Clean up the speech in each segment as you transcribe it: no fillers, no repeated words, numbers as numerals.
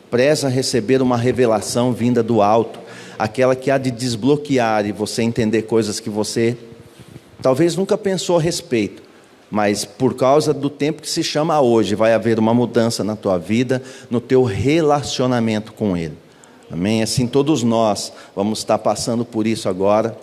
preza receber uma revelação vinda do alto, aquela que há de desbloquear e você entender coisas que você talvez nunca pensou a respeito, mas por causa do tempo que se chama hoje, vai haver uma mudança na tua vida, no teu relacionamento com Ele. Amém? Assim todos nós vamos estar passando por isso agora,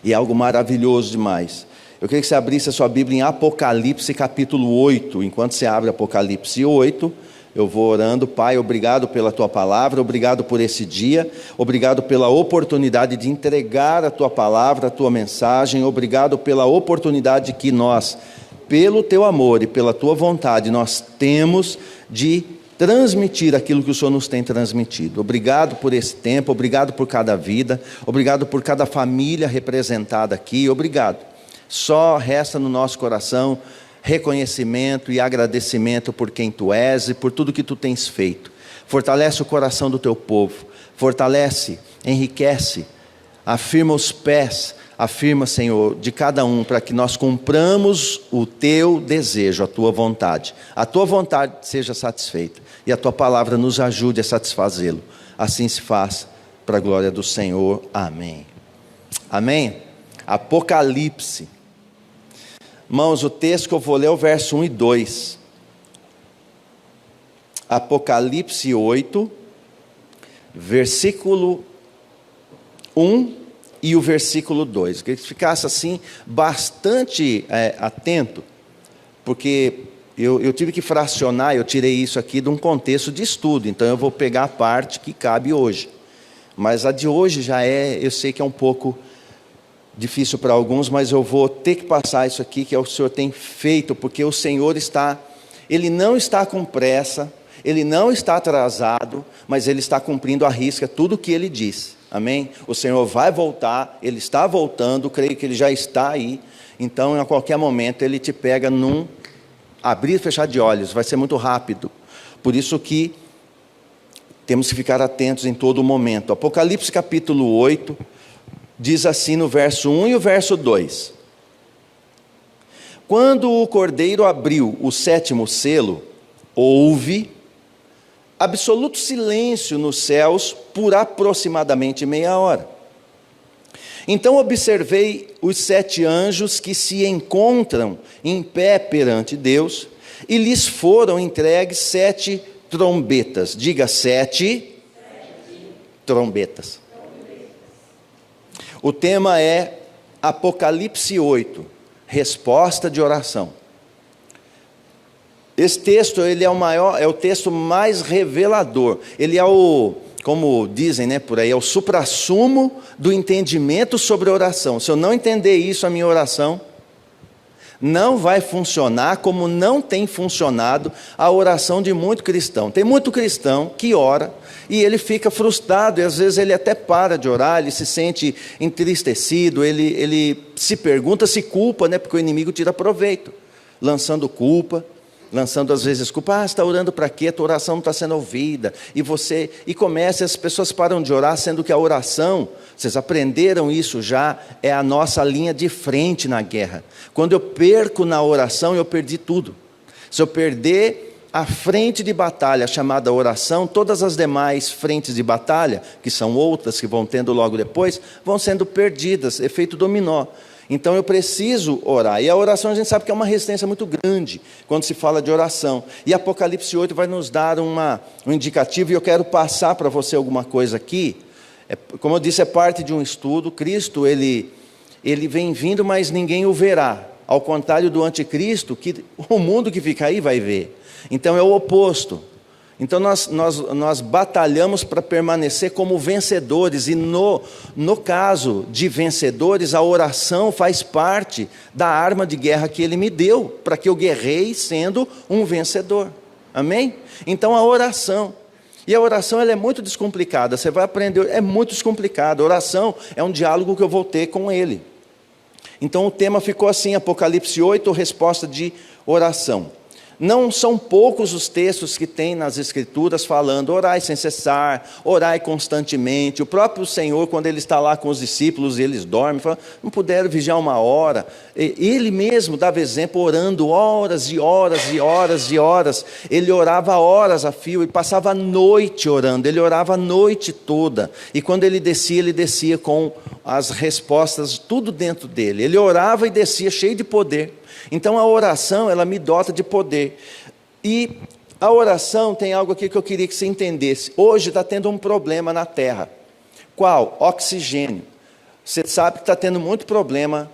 e é algo maravilhoso demais. Eu queria que você abrisse a sua Bíblia em Apocalipse capítulo 8, enquanto você abre Apocalipse 8, eu vou orando. Pai, obrigado pela Tua palavra, obrigado por esse dia, obrigado pela oportunidade de entregar a Tua palavra, a Tua mensagem, obrigado pela oportunidade que nós, pelo Teu amor e pela Tua vontade, nós temos de transmitir aquilo que o Senhor nos tem transmitido. Obrigado por esse tempo, obrigado por cada vida, obrigado por cada família representada aqui, obrigado. Só resta no nosso coração reconhecimento e agradecimento por quem Tu és e por tudo que Tu tens feito. Fortalece o coração do Teu povo, fortalece, enriquece, afirma os pés, afirma, Senhor, de cada um, para que nós cumpramos o Teu desejo, a Tua vontade seja satisfeita, e a Tua palavra nos ajude a satisfazê-lo. Assim se faça, para a glória do Senhor. Amém. Amém? Apocalipse. Irmãos, o texto que eu vou ler é o verso 1 e 2. Apocalipse 8, versículo 1 e o versículo 2. Eu queria que ficasse assim, bastante atento, porque eu tive que fracionar, eu tirei isso aqui de um contexto de estudo, então eu vou pegar a parte que cabe hoje. Mas a de hoje já eu sei que é um pouco difícil para alguns, mas eu vou ter que passar isso aqui, que é o que o Senhor tem feito, porque o Senhor Ele não está com pressa, Ele não está atrasado, mas Ele está cumprindo à risca tudo o que Ele disse, amém? O Senhor vai voltar, Ele está voltando, creio que Ele já está aí, então a qualquer momento Ele te pega num abrir e fechar de olhos, vai ser muito rápido, por isso que temos que ficar atentos em todo momento. Apocalipse capítulo 8, diz assim no verso 1 e o verso 2. Quando o Cordeiro abriu o 7º selo, houve absoluto silêncio nos céus por aproximadamente meia hora. Então observei os 7 anjos que se encontram em pé perante Deus, e lhes foram entregues 7 trombetas. Diga 7 trombetas. O tema é Apocalipse 8, resposta de oração. Esse texto ele é o texto mais revelador. Ele é como dizem, por aí, é o suprassumo do entendimento sobre a oração. Se eu não entender isso, a minha oração não vai funcionar, como não tem funcionado a oração de muito cristão. Tem muito cristão que ora e ele fica frustrado, e às vezes ele até para de orar, ele se sente entristecido, ele se pergunta, se culpa, porque o inimigo tira proveito, lançando culpa, lançando às vezes culpa, você está orando para quê? A tua oração não está sendo ouvida, e começa, as pessoas param de orar, sendo que a oração, vocês aprenderam isso já, é a nossa linha de frente na guerra. Quando eu perco na oração, eu perdi tudo. Se eu perder a frente de batalha chamada oração, todas as demais frentes de batalha, que são outras que vão tendo logo depois, vão sendo perdidas, efeito dominó. Então eu preciso orar, e a oração a gente sabe que é uma resistência muito grande, quando se fala de oração, e Apocalipse 8 vai nos dar um indicativo, e eu quero passar para você alguma coisa aqui, como eu disse, é parte de um estudo. Cristo, ele vem vindo, mas ninguém o verá, ao contrário do anticristo, que o mundo que fica aí vai ver, então é o oposto. Então nós batalhamos para permanecer como vencedores, e no caso de vencedores, a oração faz parte da arma de guerra que Ele me deu, para que eu guerreie sendo um vencedor, amém? Então a oração, e a oração ela é muito descomplicada, você vai aprender, é muito descomplicada. A oração é um diálogo que eu vou ter com Ele. Então o tema ficou assim, Apocalipse 8, resposta de oração. Não são poucos os textos que tem nas Escrituras falando, orai sem cessar, orai constantemente. O próprio Senhor, quando Ele está lá com os discípulos e eles dormem, fala, não puderam vigiar uma hora. Ele mesmo dava exemplo orando horas e horas e horas e horas. Ele orava horas a fio, ele passava a noite orando, ele orava a noite toda. E quando ele descia com as respostas tudo dentro dele. Ele orava e descia cheio de poder. Então a oração, ela me dota de poder. E a oração tem algo aqui que eu queria que você entendesse. Hoje está tendo um problema na Terra. Qual? Oxigênio. Você sabe que está tendo muito problema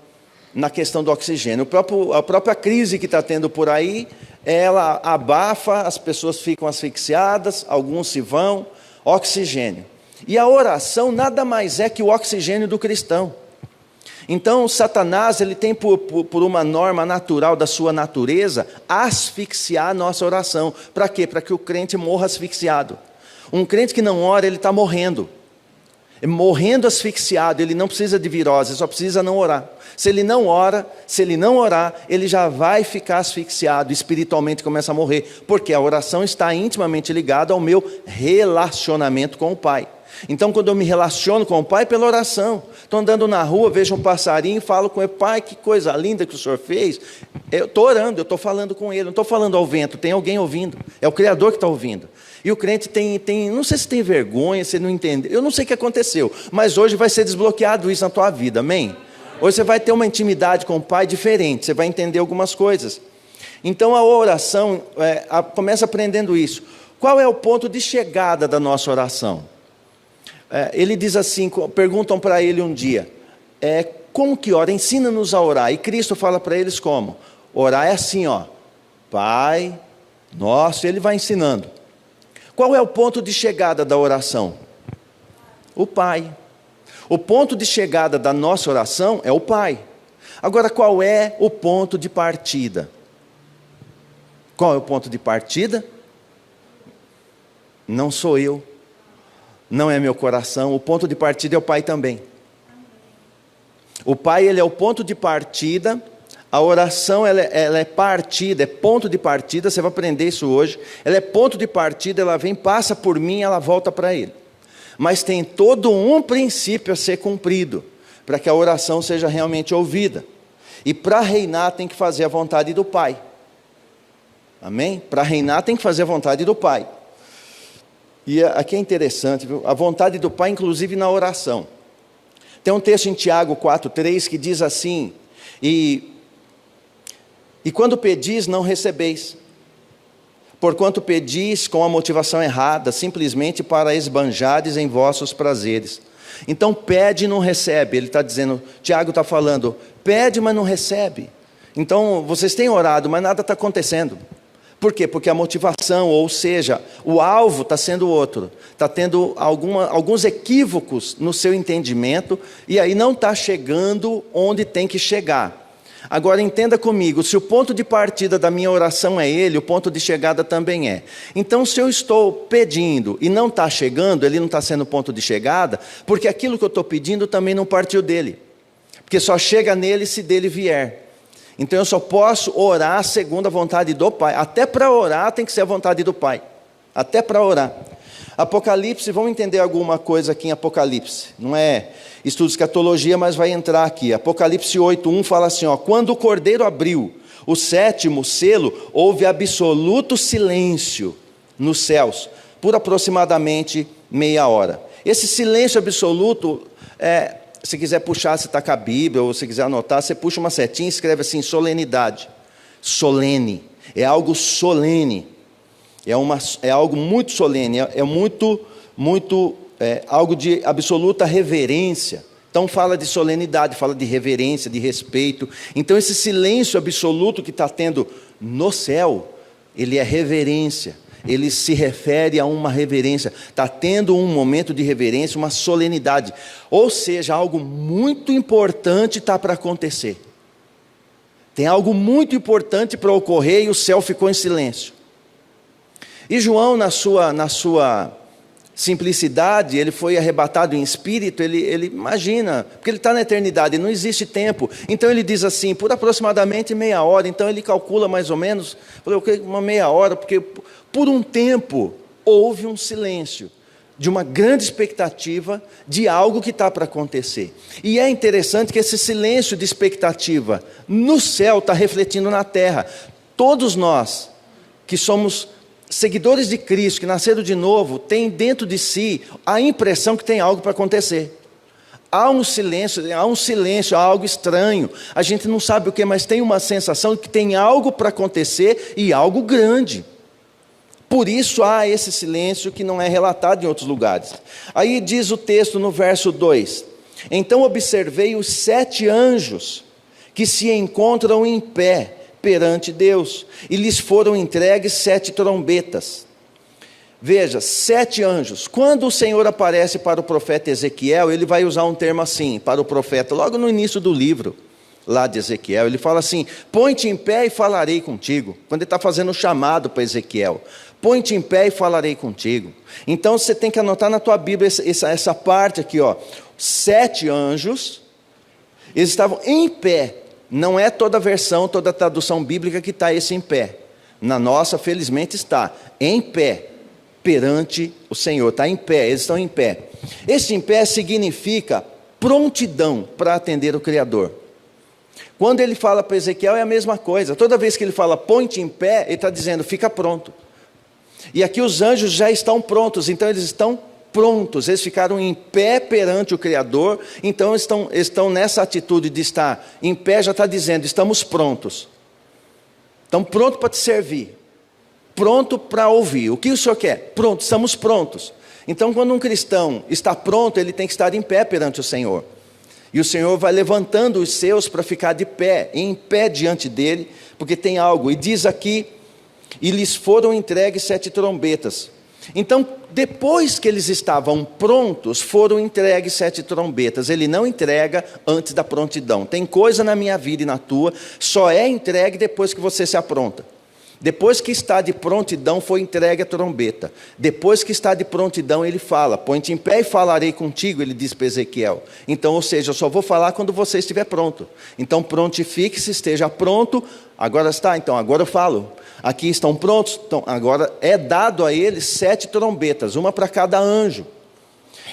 na questão do oxigênio. A própria crise que está tendo por aí, ela abafa, as pessoas ficam asfixiadas, alguns se vão. Oxigênio. E a oração nada mais é que o oxigênio do cristão. Então, Satanás, ele tem por uma norma natural da sua natureza, asfixiar a nossa oração. Para quê? Para que o crente morra asfixiado. Um crente que não ora, ele está morrendo. Morrendo asfixiado, ele não precisa de virose, só precisa não orar. Se ele não ora, se ele não orar, ele já vai ficar asfixiado, espiritualmente começa a morrer. Porque a oração está intimamente ligada ao meu relacionamento com o Pai. Então, quando eu me relaciono com o Pai, pela oração. Estou andando na rua, vejo um passarinho, falo com ele, Pai, que coisa linda que o Senhor fez. Eu estou orando, eu estou falando com ele, não estou falando ao vento, tem alguém ouvindo. É o Criador que está ouvindo. E o crente tem, não sei se tem vergonha, se não entende, eu não sei o que aconteceu, mas hoje vai ser desbloqueado isso na tua vida, amém? Hoje você vai ter uma intimidade com o Pai diferente, você vai entender algumas coisas. Então a oração, começa aprendendo isso. Qual é o ponto de chegada da nossa oração? Ele diz assim, perguntam para ele um dia, como que ora? Ensina-nos a orar. E Cristo fala para eles como? Orar é assim, ó, Pai nosso, ele vai ensinando. Qual é o ponto de chegada da oração? O Pai. O ponto de chegada da nossa oração é o Pai. Agora, qual é o ponto de partida? Qual é o ponto de partida? Não sou eu. Não é meu coração, o ponto de partida é o Pai também. O Pai, ele é o ponto de partida, a oração ela é partida, é ponto de partida, você vai aprender isso hoje. Ela é ponto de partida, ela vem, passa por mim, ela volta para Ele. Mas tem todo um princípio a ser cumprido, para que a oração seja realmente ouvida. E para reinar tem que fazer a vontade do Pai. Amém? Para reinar tem que fazer a vontade do Pai. E aqui é interessante, viu? A vontade do Pai, inclusive na oração. Tem um texto em Tiago 4,3 que diz assim, e quando pedis, não recebeis, porquanto pedis com a motivação errada, simplesmente para esbanjares em vossos prazeres. Então pede e não recebe, ele está dizendo, Tiago está falando, pede mas não recebe. Então vocês têm orado, mas nada está acontecendo. Por quê? Porque a motivação, ou seja, o alvo está sendo outro. Está tendo alguns equívocos no seu entendimento, e aí não está chegando onde tem que chegar. Agora entenda comigo, se o ponto de partida da minha oração é Ele, o ponto de chegada também é. Então se eu estou pedindo e não está chegando, Ele não está sendo ponto de chegada, porque aquilo que eu estou pedindo também não partiu dEle. Porque só chega nele se dEle vier. Então eu só posso orar segundo a vontade do Pai. Até para orar tem que ser a vontade do Pai. Até para orar. Apocalipse, vamos entender alguma coisa aqui em Apocalipse. Não é estudo de escatologia, mas vai entrar aqui. Apocalipse 8:1 fala assim, ó, quando o Cordeiro abriu o 7º selo, houve absoluto silêncio nos céus, por aproximadamente meia hora. Esse silêncio absoluto se quiser puxar, se está com a Bíblia, ou se quiser anotar, você puxa uma setinha e escreve assim, solenidade. Solene. É algo solene. É algo muito solene. Algo de absoluta reverência. Então fala de solenidade, fala de reverência, de respeito. Então esse silêncio absoluto que está tendo no céu, ele é reverência. Ele se refere a uma reverência, está tendo um momento de reverência, uma solenidade, ou seja, algo muito importante está para acontecer, tem algo muito importante para ocorrer e o céu ficou em silêncio. E João na sua simplicidade, ele foi arrebatado em espírito, ele imagina, porque ele está na eternidade, não existe tempo. Então ele diz assim, por aproximadamente meia hora, então ele calcula mais ou menos, uma meia hora, porque por um tempo houve um silêncio, de uma grande expectativa de algo que está para acontecer. E é interessante que esse silêncio de expectativa no céu está refletindo na terra. Todos nós que somos seguidores de Cristo, que nasceram de novo, têm dentro de si a impressão que tem algo para acontecer. Há um silêncio, há algo estranho. A gente não sabe o que, mas tem uma sensação de que tem algo para acontecer e algo grande. Por isso há esse silêncio que não é relatado em outros lugares. Aí diz o texto no verso 2: então observei os 7 anjos que se encontram em pé perante Deus, e lhes foram entregues 7 trombetas. Veja, 7 anjos. Quando o Senhor aparece para o profeta Ezequiel, ele vai usar um termo assim, para o profeta, logo no início do livro, lá de Ezequiel, ele fala assim, põe-te em pé e falarei contigo. Quando ele está fazendo o chamado para Ezequiel, põe-te em pé e falarei contigo. Então você tem que anotar na tua Bíblia essa parte aqui, ó. 7 anjos, eles estavam em pé. Não é toda versão, toda tradução bíblica que está esse em pé. Na nossa, felizmente, está em pé, perante o Senhor. Está em pé, eles estão em pé. Esse em pé significa prontidão para atender o Criador. Quando ele fala para Ezequiel é a mesma coisa. Toda vez que ele fala põe-te em pé, ele está dizendo fica pronto. E aqui os anjos já estão prontos, então eles estão prontos, eles ficaram em pé perante o Criador, então estão nessa atitude de estar em pé, já está dizendo, estamos prontos. Estão prontos para te servir, pronto para ouvir. O que o Senhor quer? Pronto, estamos prontos. Então quando um cristão está pronto, ele tem que estar em pé perante o Senhor. E o Senhor vai levantando os seus para ficar de pé, em pé diante dele, porque tem algo. E diz aqui, e lhes foram entregues 7 trombetas. Então, depois que eles estavam prontos, foram entregues 7 trombetas. Ele não entrega antes da prontidão. Tem coisa na minha vida e na tua, só é entregue depois que você se apronta. Depois que está de prontidão, foi entregue a trombeta. Depois que está de prontidão, ele fala, põe-te em pé e falarei contigo, ele diz para Ezequiel. Então, ou seja, eu só vou falar quando você estiver pronto. Então, prontifique-se, esteja pronto. Agora está, então, agora eu falo. Aqui estão prontos, então, agora é dado a eles 7 trombetas, uma para cada anjo.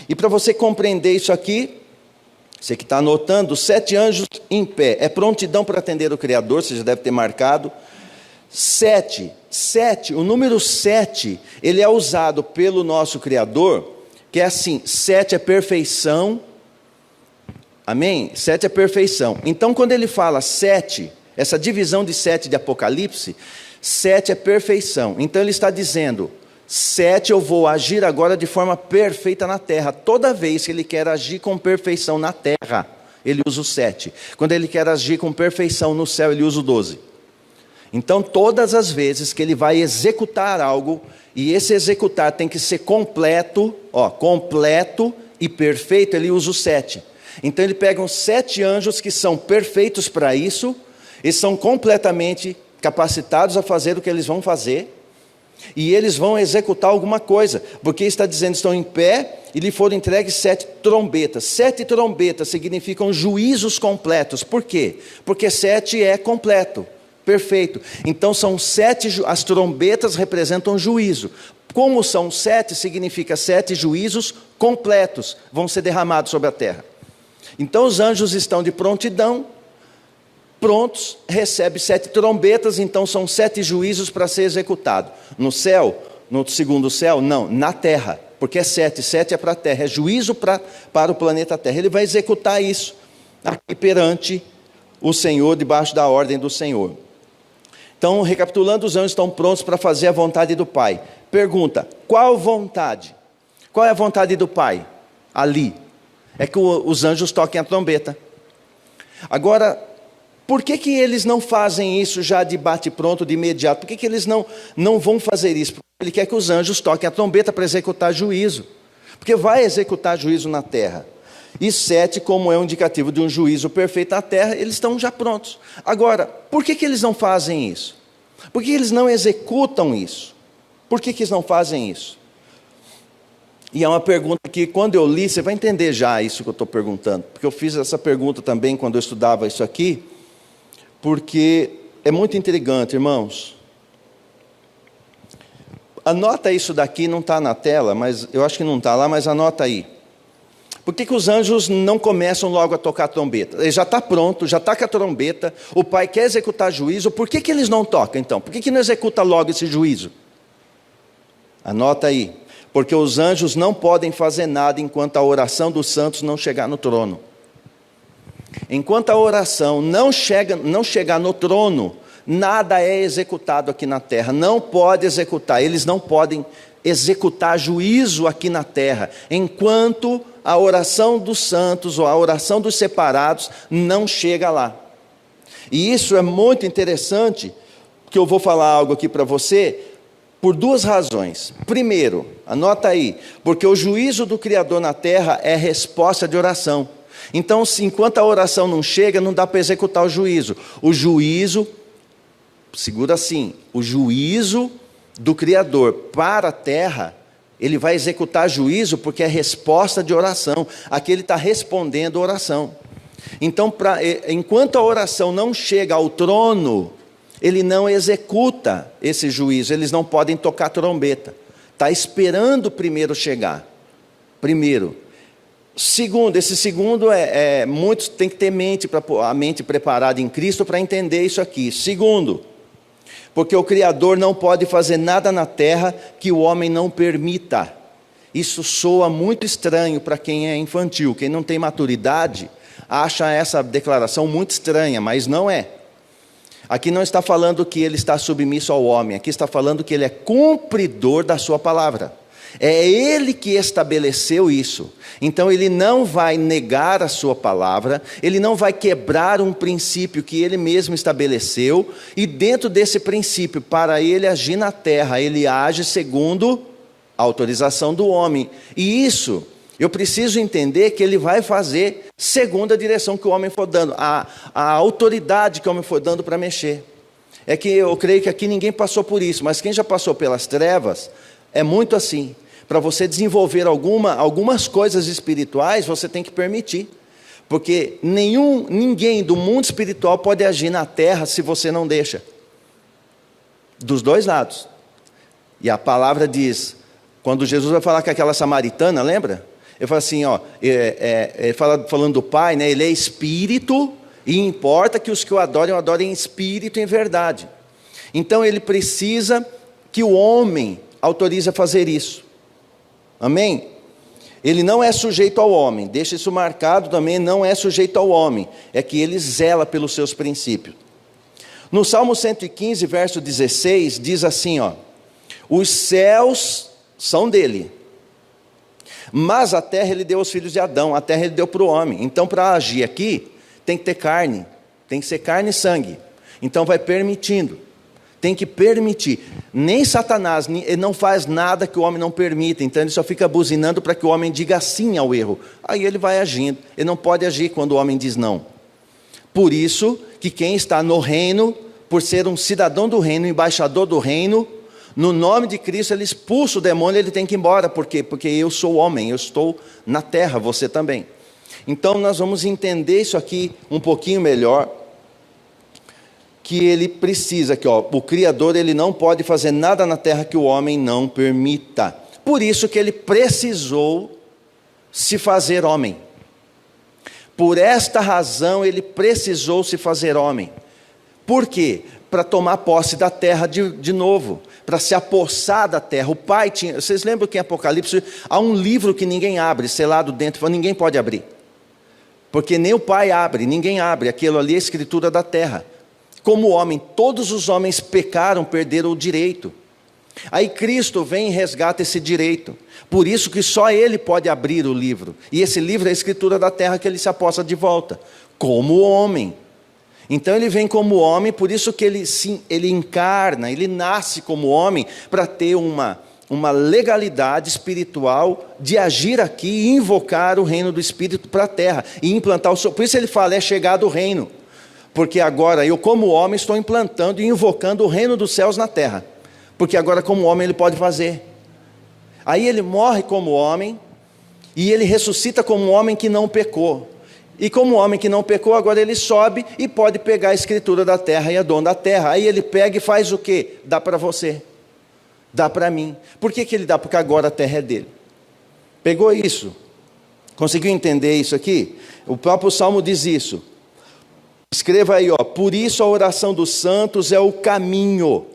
E para você compreender isso aqui, você que está anotando, 7 anjos em pé, é prontidão para atender o Criador, você já deve ter marcado. 7, o número 7, ele é usado pelo nosso Criador, que é assim, 7 é perfeição, amém? 7 é perfeição. Então quando ele fala 7, essa divisão de 7 de Apocalipse, 7 é perfeição. Então ele está dizendo, 7 eu vou agir agora de forma perfeita na terra. Toda vez que ele quer agir com perfeição na terra, ele usa o 7. Quando ele quer agir com perfeição no céu, ele usa o 12. Então todas as vezes que ele vai executar algo, e esse executar tem que ser completo, completo e perfeito, ele usa o 7. Então ele pega os 7 anjos que são perfeitos para isso, e são completamente capacitados a fazer o que eles vão fazer, e eles vão executar alguma coisa, porque está dizendo, estão em pé, e lhe foram entregues 7 trombetas. 7 trombetas significam juízos completos. Por quê? Porque 7 é completo, perfeito. Então são 7, as trombetas representam juízo. Como são 7, significa 7 juízos completos, vão ser derramados sobre a terra. Então os anjos estão de prontidão, prontos, recebe 7 trombetas, então são 7 juízos para ser executado. No céu, no segundo céu, não, na terra, porque é 7 é para a terra, é juízo para o planeta Terra. Ele vai executar isso aqui perante o Senhor, debaixo da ordem do Senhor. Então, recapitulando, os anjos estão prontos para fazer a vontade do Pai. Pergunta, qual vontade? Qual é a vontade do Pai? Ali, é que os anjos toquem a trombeta. Agora, por que eles não fazem isso já de bate-pronto, de imediato? Por que eles não vão fazer isso? Porque ele quer que os anjos toquem a trombeta para executar juízo. Porque vai executar juízo na terra. E 7, como é um indicativo de um juízo perfeito na terra, eles estão já prontos. Agora, por que eles não fazem isso? Por que eles não executam isso? Por que eles não fazem isso? E é uma pergunta que, quando eu li, você vai entender já isso que eu estou perguntando. Porque eu fiz essa pergunta também quando eu estudava isso aqui, porque é muito intrigante, irmãos. Anota isso daqui, não está na tela, mas eu acho que não está lá, mas anota aí. Por que os anjos não começam logo a tocar a trombeta? Ele já está pronto, já está com a trombeta, o pai quer executar juízo, por que eles não tocam então? Por que não executa logo esse juízo? Anota aí. Porque os anjos não podem fazer nada enquanto a oração dos santos não chegar no trono. Enquanto a oração não chegar no trono, nada é executado aqui na terra. Não pode executar, eles não podem executar juízo aqui na terra, enquanto a oração dos santos ou a oração dos separados não chega lá. E isso é muito interessante, que eu vou falar algo aqui para você, por duas razões. Primeiro, anota aí, porque o juízo do Criador na terra é resposta de oração. Então, enquanto a oração não chega, não dá para executar o juízo. O juízo, segura assim, o juízo do Criador para a terra, ele vai executar juízo porque é resposta de oração. Aqui ele está respondendo a oração. Então, enquanto a oração não chega ao trono, ele não executa esse juízo, eles não podem tocar trombeta. Está esperando primeiro chegar. Primeiro. Segundo, esse segundo muitos têm que ter a mente preparada em Cristo para entender isso aqui. Segundo, porque o Criador não pode fazer nada na terra que o homem não permita. Isso soa muito estranho para quem é infantil, quem não tem maturidade, acha essa declaração muito estranha, mas não é. Aqui não está falando que ele está submisso ao homem, aqui está falando que ele é cumpridor da sua palavra. É ele que estabeleceu isso. Então ele não vai negar a sua palavra, ele não vai quebrar um princípio que ele mesmo estabeleceu, e dentro desse princípio, para ele agir na terra, ele age segundo a autorização do homem. E isso, eu preciso entender que ele vai fazer segundo a direção que o homem for dando, a autoridade que o homem for dando para mexer. É que eu creio que aqui ninguém passou por isso, mas quem já passou pelas trevas, é muito assim. Para você desenvolver algumas coisas espirituais, você tem que permitir. Porque ninguém do mundo espiritual pode agir na terra se você não deixa. Dos dois lados. E a palavra diz, quando Jesus vai falar com aquela samaritana, lembra? Ele fala assim, falando do Pai, né? Ele é espírito e importa que os que o adorem em espírito e em verdade. Então ele precisa que o homem autorize a fazer isso. Amém? Ele não é sujeito ao homem, deixa isso marcado também, não é sujeito ao homem, é que ele zela pelos seus princípios. No Salmo 115, verso 16, diz assim, os céus são dele, mas a terra ele deu aos filhos de Adão, a terra ele deu para o homem. Então, para agir aqui, tem que ter carne, tem que ser carne e sangue. Então vai permitindo, tem que permitir. Nem Satanás, ele não faz nada que o homem não permita, então ele só fica buzinando para que o homem diga sim ao erro. Aí ele vai agindo, ele não pode agir quando o homem diz não. Por isso que quem está no reino, por ser um cidadão do reino, embaixador do reino, no nome de Cristo ele expulsa o demônio, ele tem que ir embora. Por quê? Porque eu sou homem, eu estou na terra, você também. Então nós vamos entender isso aqui um pouquinho melhor, que ele precisa, o Criador ele não pode fazer nada na terra que o homem não permita. Por isso que ele precisou se fazer homem. Por esta razão ele precisou se fazer homem. Por quê? Para tomar posse da terra de novo, para se apossar da terra. O pai tinha, vocês lembram que em Apocalipse há um livro que ninguém abre, selado dentro, ninguém pode abrir. Porque nem o pai abre, ninguém abre, aquilo ali é a escritura da terra. Como homem, todos os homens pecaram, perderam o direito. Aí Cristo vem e resgata esse direito. Por isso que só Ele pode abrir o livro. E esse livro é a escritura da terra que Ele se aposta de volta. Como homem. Então Ele vem como homem, por isso que Ele encarna, Ele nasce como homem, para ter uma legalidade espiritual de agir aqui e invocar o reino do Espírito para a terra. E implantar o seu... Por isso Ele fala, é chegado o reino. Porque agora eu como homem estou implantando e invocando o reino dos céus na terra. Porque agora como homem ele pode fazer. Aí ele morre como homem, e ele ressuscita como um homem que não pecou. E como homem que não pecou, agora ele sobe e pode pegar a escritura da terra e é dono da terra. Aí ele pega e faz o quê? Dá para você, dá para mim. Por que ele dá? Porque agora a terra é dele. Pegou isso? Conseguiu entender isso aqui? O próprio Salmo diz isso. Escreva aí, ó: por isso a oração dos santos é o caminho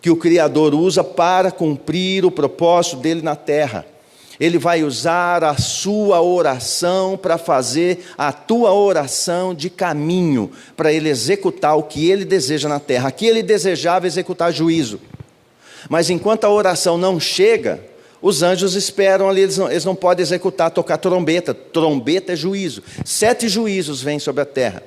que o Criador usa para cumprir o propósito dele na terra. Ele vai usar a sua oração para fazer a tua oração de caminho, para ele executar o que ele deseja na terra. Aqui ele desejava executar juízo, mas enquanto a oração não chega, os anjos esperam ali, eles não podem executar, tocar trombeta. Trombeta é juízo. 7 juízos vêm sobre a terra,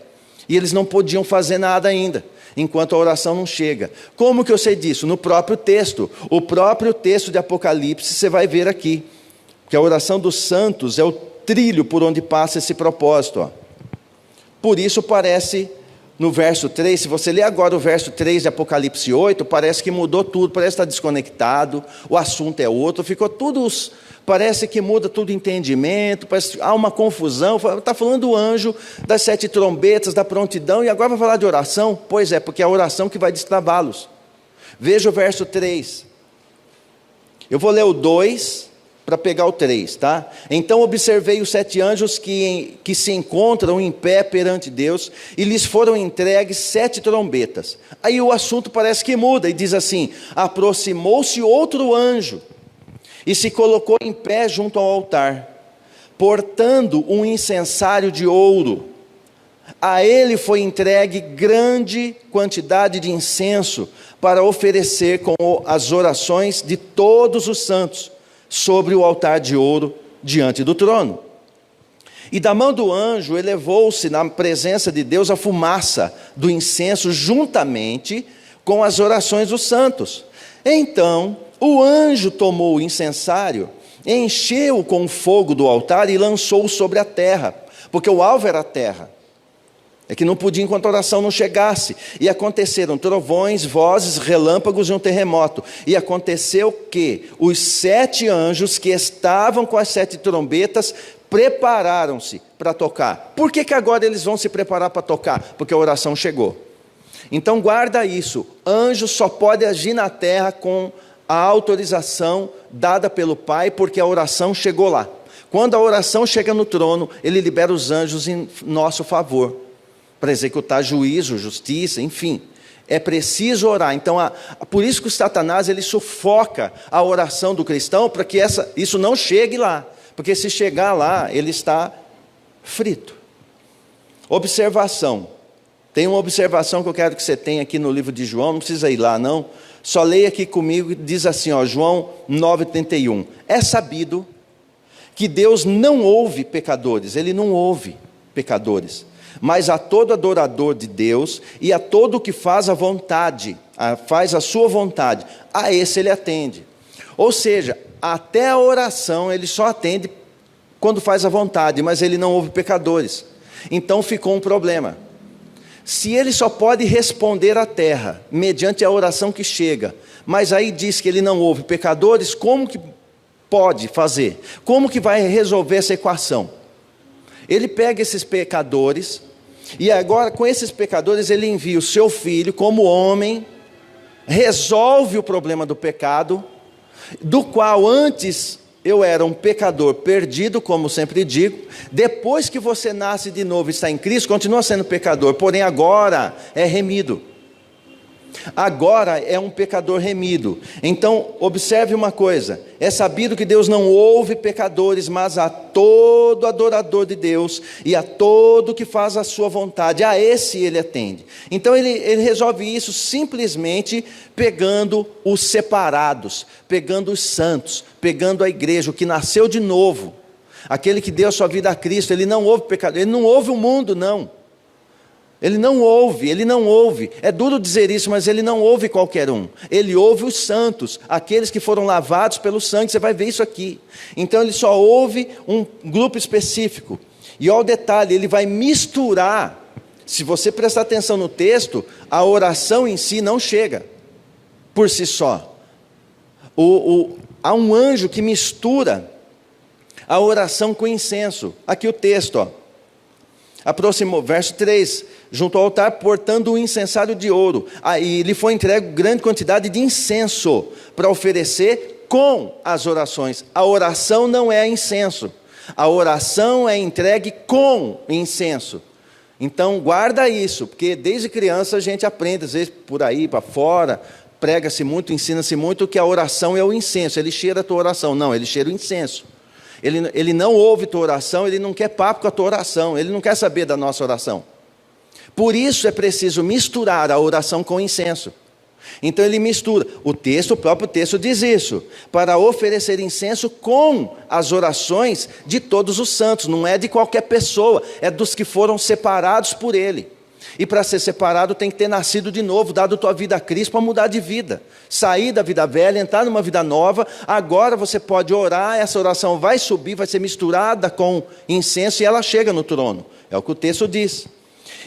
e eles não podiam fazer nada ainda, enquanto a oração não chega. Como que eu sei disso? No próprio texto. O próprio texto de Apocalipse, você vai ver aqui, que a oração dos santos é o trilho por onde passa esse propósito, ó. Por isso parece, no verso 3, se você ler agora o verso 3 de Apocalipse 8, parece que mudou tudo, parece que está desconectado, o assunto é outro, ficou tudo, parece que muda tudo o entendimento, parece que há uma confusão. Está falando do anjo, das 7 trombetas, da prontidão, e agora vai falar de oração? Pois é, porque é a oração que vai destravá-los. Veja o verso 3, eu vou ler o 2, para pegar o 3, tá? Então observei os 7 anjos que se encontram em pé perante Deus, e lhes foram entregues 7 trombetas. Aí o assunto parece que muda, e diz assim: aproximou-se outro anjo, e se colocou em pé junto ao altar, portando um incensário de ouro. A ele foi entregue grande quantidade de incenso, para oferecer com as orações de todos os santos, sobre o altar de ouro diante do trono. E da mão do anjo elevou-se na presença de Deus a fumaça do incenso, juntamente com as orações dos santos. Então o anjo tomou o incensário, encheu-o com o fogo do altar e lançou-o sobre a terra, porque o alvo era a terra. É que não podia enquanto a oração não chegasse. E aconteceram trovões, vozes, relâmpagos e um terremoto. E aconteceu que os 7 anjos que estavam com as 7 trombetas prepararam-se para tocar. Por que agora eles vão se preparar para tocar? Porque a oração chegou. Então guarda isso: anjo só pode agir na terra com a autorização dada pelo Pai, porque a oração chegou lá. Quando a oração chega no trono, ele libera os anjos em nosso favor, para executar juízo, justiça, enfim. É preciso orar. Então, por isso que o Satanás ele sufoca a oração do cristão, para que isso não chegue lá. Porque se chegar lá, ele está frito. Observação. Tem uma observação que eu quero que você tenha aqui no livro de João, não precisa ir lá não. Só leia aqui comigo, diz assim, ó, João 9,31. É sabido que Deus não ouve pecadores, Ele não ouve pecadores, mas a todo adorador de Deus e a todo que faz a vontade, faz a sua vontade, a esse Ele atende. Ou seja, até a oração Ele só atende quando faz a vontade, mas Ele não ouve pecadores. Então ficou um problema. Se Ele só pode responder à terra, mediante a oração que chega, mas aí diz que Ele não ouve pecadores, como que pode fazer? Como que vai resolver essa equação? Ele pega esses pecadores, e agora com esses pecadores Ele envia o seu Filho como homem, resolve o problema do pecado, do qual antes eu era um pecador perdido, como sempre digo. Depois que você nasce de novo e está em Cristo, continua sendo pecador, porém agora é remido. Agora é um pecador remido. Então observe uma coisa: é sabido que Deus não ouve pecadores, mas a todo adorador de Deus e a todo que faz a sua vontade, a esse Ele atende. Então ele resolve isso simplesmente pegando os separados, pegando os santos, pegando a igreja, o que nasceu de novo, aquele que deu a sua vida a Cristo. Ele não ouve pecadores, Ele não ouve o mundo, não. Ele não ouve, é duro dizer isso, mas Ele não ouve qualquer um. Ele ouve os santos, aqueles que foram lavados pelo sangue. Você vai ver isso aqui. Então Ele só ouve um grupo específico. E olha o detalhe, Ele vai misturar. Se você prestar atenção no texto, a oração em si não chega por si só. há um anjo que mistura a oração com incenso. Aqui o texto, ó. Aproximou, verso 3, junto ao altar, portando um incensário de ouro. Aí lhe foi entregue grande quantidade de incenso para oferecer com as orações. A oração não é incenso. A oração é entregue com incenso. Então guarda isso, porque desde criança a gente aprende, às vezes por aí, para fora, prega-se muito, ensina-se muito que a oração é o incenso. Ele cheira a tua oração. Não, ele cheira o incenso. Ele não ouve tua oração, ele não quer papo com a tua oração, ele não quer saber da nossa oração. Por isso é preciso misturar a oração com o incenso. Então ele mistura. O próprio texto diz isso, para oferecer incenso com as orações de todos os santos. Não é de qualquer pessoa, é dos que foram separados por ele. E para ser separado tem que ter nascido de novo, dado tua vida a Cristo para mudar de vida. Sair da vida velha, entrar numa vida nova. Agora você pode orar, essa oração vai subir, vai ser misturada com incenso e ela chega no trono. É o que o texto diz.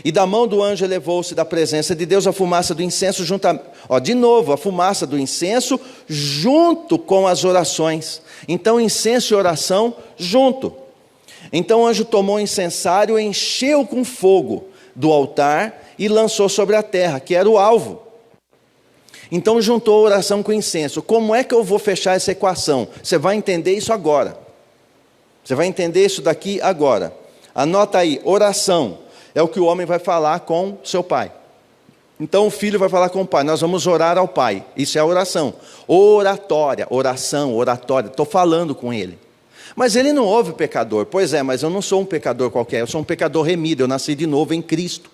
E da mão do anjo elevou-se da presença de Deus a fumaça do incenso de novo, a fumaça do incenso junto com as orações. Então incenso e oração junto. Então o anjo tomou o incensário, encheu com fogo do altar e lançou sobre a terra, que era o alvo. Então juntou a oração com incenso. Como é que eu vou fechar essa equação? Você vai entender isso agora. Você vai entender isso daqui agora. Anota aí, oração é o que o homem vai falar com seu pai. Então o filho vai falar com o pai, nós vamos orar ao pai. Isso é a oração. Oratória, oração, oratória, estou falando com ele. Mas ele não ouve o pecador. Pois é, mas eu não sou um pecador qualquer, eu sou um pecador remido, eu nasci de novo em Cristo.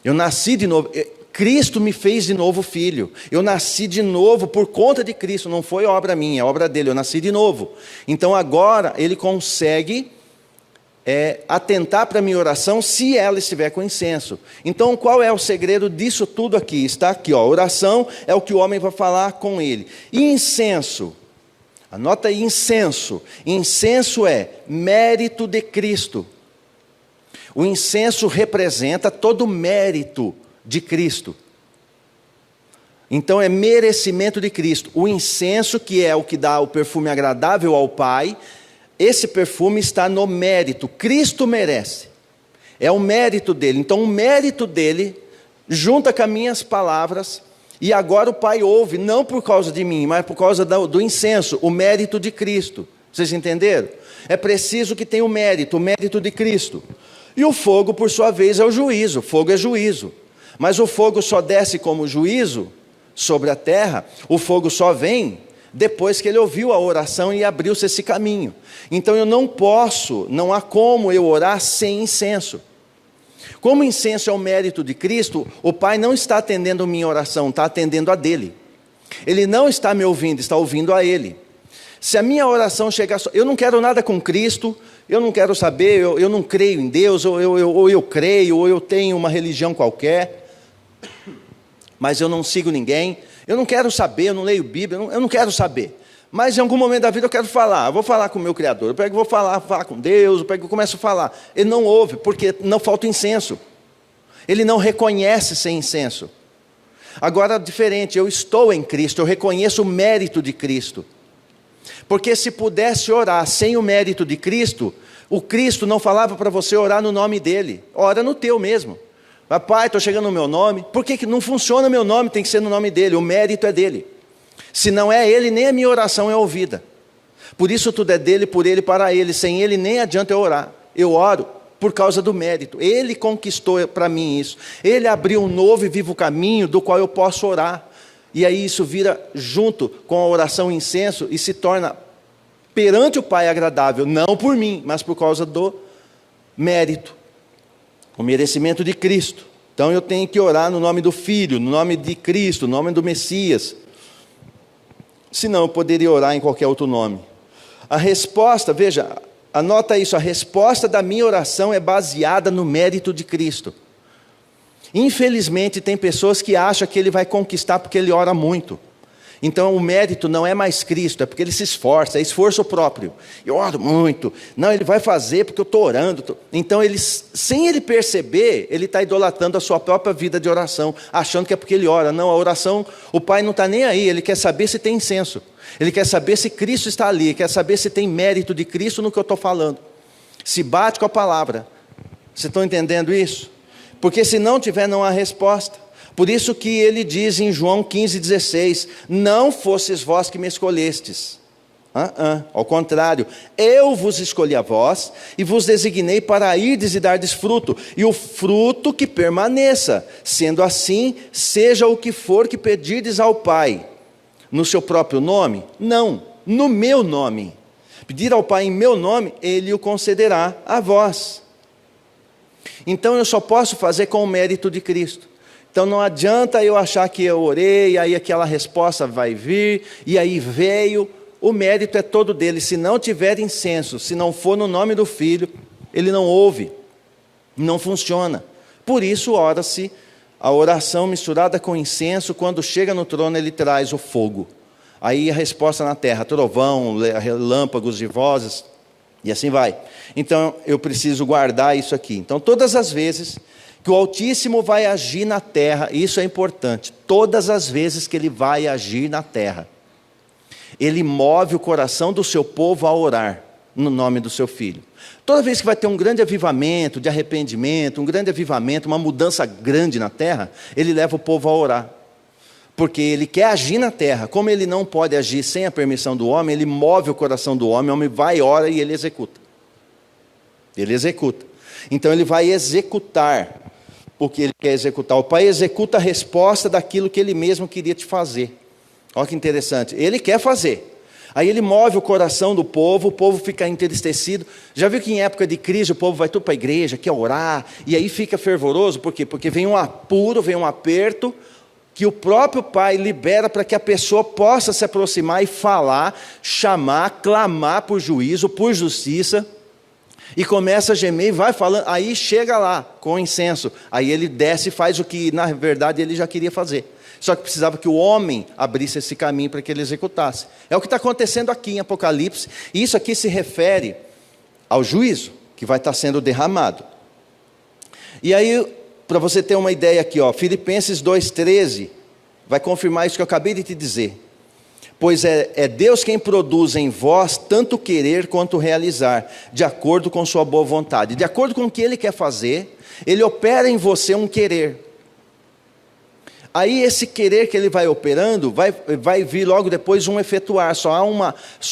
Eu nasci de novo, Cristo me fez de novo filho. Eu nasci de novo por conta de Cristo, não foi obra minha, é obra dele, eu nasci de novo. Então agora ele consegue atentar para a minha oração se ela estiver com incenso. Então qual é o segredo disso tudo aqui? Está aqui, ó, oração é o que o homem vai falar com ele. E incenso? Anota aí, incenso. Incenso é mérito de Cristo. O incenso representa todo o mérito de Cristo. Então é merecimento de Cristo. O incenso, que é o que dá o perfume agradável ao Pai, esse perfume está no mérito. Cristo merece. É o mérito dele. Então o mérito dele junta com as minhas palavras. E agora o Pai ouve, não por causa de mim, mas por causa do incenso, o mérito de Cristo. Vocês entenderam? É preciso que tenha o mérito de Cristo. E o fogo, por sua vez, é o juízo. Fogo é juízo. Mas o fogo só desce como juízo sobre a terra, o fogo só vem depois que ele ouviu a oração e abriu-se esse caminho. Então eu não há como eu orar sem incenso. Como o incenso é o mérito de Cristo, o Pai não está atendendo a minha oração, está atendendo a dele. Ele não está me ouvindo, está ouvindo a ele. Se a minha oração chegar... Eu não quero nada com Cristo, eu não quero saber, eu não creio em Deus, ou eu creio, ou eu tenho uma religião qualquer, mas eu não sigo ninguém, eu não quero saber, eu não leio Bíblia, eu não quero saber. Mas em algum momento da vida eu quero falar, eu vou falar com o meu Criador, eu vou falar com Deus, eu começo a falar. Ele não ouve, porque não falta incenso. Ele não reconhece sem incenso. Agora, diferente, eu estou em Cristo, eu reconheço o mérito de Cristo. Porque se pudesse orar sem o mérito de Cristo, o Cristo não falava para você orar no nome dele, ora no teu mesmo. Pai, estou chegando no meu nome. Por que não funciona meu nome? Tem que ser no nome dele, o mérito é dele. Se não é ele, nem a minha oração é ouvida. Por isso tudo é dele, por ele, para ele. Sem ele nem adianta eu orar. Eu oro por causa do mérito. Ele conquistou para mim isso. Ele abriu um novo e vivo caminho do qual eu posso orar. E aí isso vira junto com a oração incenso e se torna perante o Pai agradável. Não por mim, mas por causa do mérito. O merecimento de Cristo. Então eu tenho que orar no nome do Filho, no nome de Cristo, no nome do Messias. Senão eu poderia orar em qualquer outro nome. A resposta, veja, anota isso, a resposta da minha oração é baseada no mérito de Cristo. Infelizmente tem pessoas que acham que ele vai conquistar porque ele ora muito. Então o mérito não é mais Cristo, é porque ele se esforça, é esforço próprio. Eu oro muito. Não, ele vai fazer porque eu estou orando. Então ele, sem ele perceber, ele está idolatrando a sua própria vida de oração, achando que é porque ele ora. Não, a oração, o Pai não está nem aí, ele quer saber se tem incenso. Ele quer saber se Cristo está ali, ele quer saber se tem mérito de Cristo no que eu estou falando. Se bate com a palavra. Vocês estão entendendo isso? Porque se não tiver, não há resposta. Por isso que ele diz em João 15,16, não fosses vós que me escolhestes. Ao contrário, eu vos escolhi a vós, e vos designei para irdes e dardes fruto, e o fruto que permaneça. Sendo assim, seja o que for que pedirdes ao Pai, no seu próprio nome? Não, no meu nome. Pedir ao Pai em meu nome, Ele o concederá a vós. Então eu só posso fazer com o mérito de Cristo. Então não adianta eu achar que eu orei, aí aquela resposta vai vir, e aí veio. O mérito é todo dele. Se não tiver incenso, se não for no nome do Filho, ele não ouve, não funciona. Por isso ora-se a oração misturada com incenso. Quando chega no trono, ele traz o fogo. Aí a resposta na terra, trovão, relâmpagos de vozes, e assim vai. Então eu preciso guardar isso aqui. Então todas as vezes que o Altíssimo vai agir na terra, isso é importante, todas as vezes que ele vai agir na terra, ele move o coração do seu povo a orar no nome do seu Filho. Toda vez que vai ter um grande avivamento, de arrependimento, um grande avivamento, uma mudança grande na terra, ele leva o povo a orar. Porque ele quer agir na terra. Como ele não pode agir sem a permissão do homem, ele move o coração do homem, o homem vai, ora e ele executa. Ele executa. Então ele vai executar o que ele quer executar. O Pai executa a resposta daquilo que ele mesmo queria te fazer. Olha que interessante. Ele quer fazer. Aí ele move o coração do povo, o povo fica entristecido. Já viu que em época de crise o povo vai tudo para a igreja, quer orar, e aí fica fervoroso? Por quê? Porque vem um apuro, vem um aperto, que o próprio Pai libera para que a pessoa possa se aproximar e falar, chamar, clamar por juízo, por justiça, e começa a gemer e vai falando. Aí chega lá com o incenso, aí ele desce e faz o que na verdade ele já queria fazer, só que precisava que o homem abrisse esse caminho para que ele executasse. É o que está acontecendo aqui em Apocalipse, e isso aqui se refere ao juízo que vai estar sendo derramado. E aí, para você ter uma ideia aqui, Filipenses 2,13, vai confirmar isso que eu acabei de te dizer. Pois é Deus quem produz em vós tanto querer quanto realizar, de acordo com sua boa vontade. De acordo com o que Ele quer fazer, Ele opera em você um querer. Aí esse querer que Ele vai operando, vai vir logo depois um efetuar. Só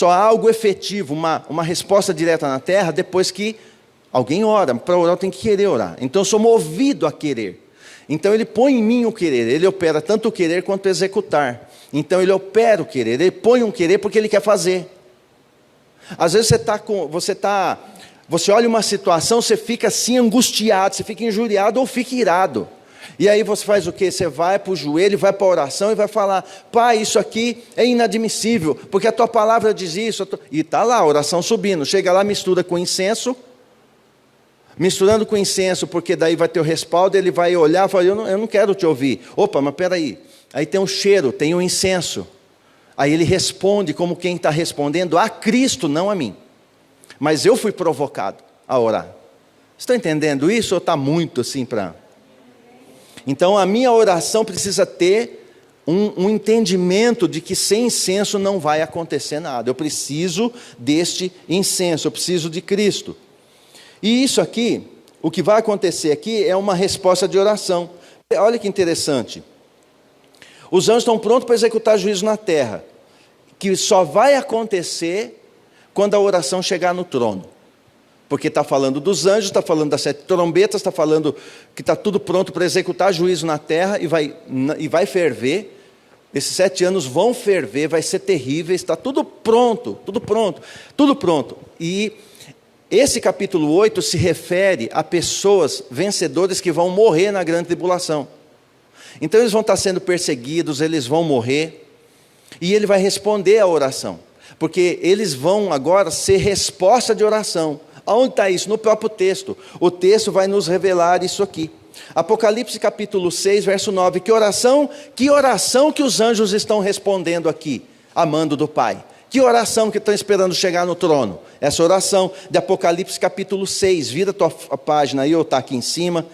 há algo efetivo, uma resposta direta na terra, depois que alguém ora. Para orar tem que querer orar. Então eu sou movido a querer. Então Ele põe em mim o querer. Ele opera tanto o querer quanto o executar. Então Ele opera o querer. Ele põe um querer porque Ele quer fazer. Às vezes você olha uma situação, você fica assim angustiado, você fica injuriado ou fica irado. E aí você faz o quê? Você vai para o joelho, vai para a oração e vai falar: Pai, isso aqui é inadmissível, porque a Tua palavra diz isso. E está lá a oração subindo. Chega lá, mistura com incenso. Misturando com incenso, porque daí vai ter o respaldo. Ele vai olhar e falar: eu não quero te ouvir. Opa, mas peraí. Aí tem um cheiro, tem um incenso. Aí ele responde como quem está respondendo a Cristo, não a mim. Mas eu fui provocado a orar. Estão entendendo isso ou está muito assim para... Então a minha oração precisa ter um entendimento de que sem incenso não vai acontecer nada. Eu preciso deste incenso, eu preciso de Cristo. E isso aqui, o que vai acontecer aqui é uma resposta de oração. Olha que interessante. Os anjos estão prontos para executar juízo na terra, que só vai acontecer quando a oração chegar no trono. Porque está falando dos anjos, está falando das 7 trombetas, está falando que está tudo pronto para executar juízo na terra e vai ferver. Esses 7 anos vão ferver, vai ser terrível, está tudo pronto, tudo pronto, tudo pronto. E esse capítulo 8 se refere a pessoas vencedoras que vão morrer na grande tribulação. Então eles vão estar sendo perseguidos, eles vão morrer, e ele vai responder à oração, porque eles vão agora ser resposta de oração. Aonde está isso? No próprio texto. O texto vai nos revelar isso aqui. Apocalipse capítulo 6, verso 9. Que oração que os anjos estão respondendo aqui, amando do Pai? Que oração que estão esperando chegar no trono? Essa oração de Apocalipse capítulo 6, vira a tua página aí, ou está aqui em cima,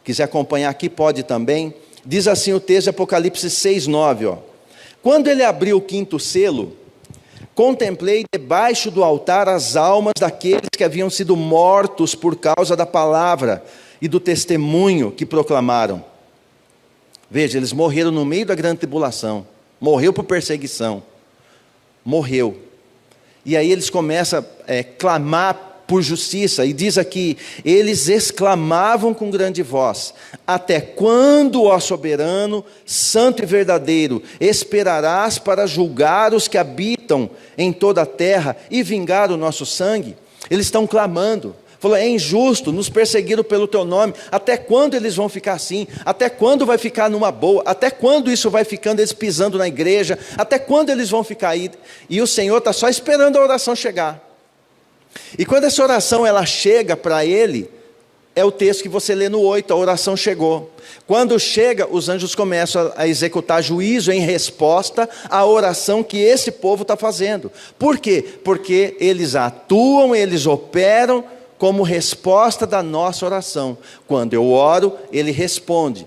quiser acompanhar aqui, pode também. Diz assim o texto de Apocalipse 6, 9, ó. Quando ele abriu o quinto selo, contemplei debaixo do altar as almas daqueles que haviam sido mortos por causa da palavra e do testemunho que proclamaram. Veja, eles morreram no meio da grande tribulação, morreu por perseguição, morreu. E aí eles começam a clamar por justiça, e diz aqui, eles exclamavam com grande voz: até quando, ó soberano, santo e verdadeiro, esperarás para julgar os que habitam em toda a terra e vingar o nosso sangue? Eles estão clamando, falou, é injusto, nos perseguiram pelo teu nome, até quando eles vão ficar assim? Até quando vai ficar numa boa? Até quando isso vai ficando, eles pisando na igreja? Até quando eles vão ficar aí? E o Senhor está só esperando a oração chegar. E quando essa oração ela chega para ele, é o texto que você lê no 8, a oração chegou. Quando chega, os anjos começam a executar juízo em resposta à oração que esse povo está fazendo. Por quê? Porque eles atuam, eles operam como resposta da nossa oração. Quando eu oro, ele responde.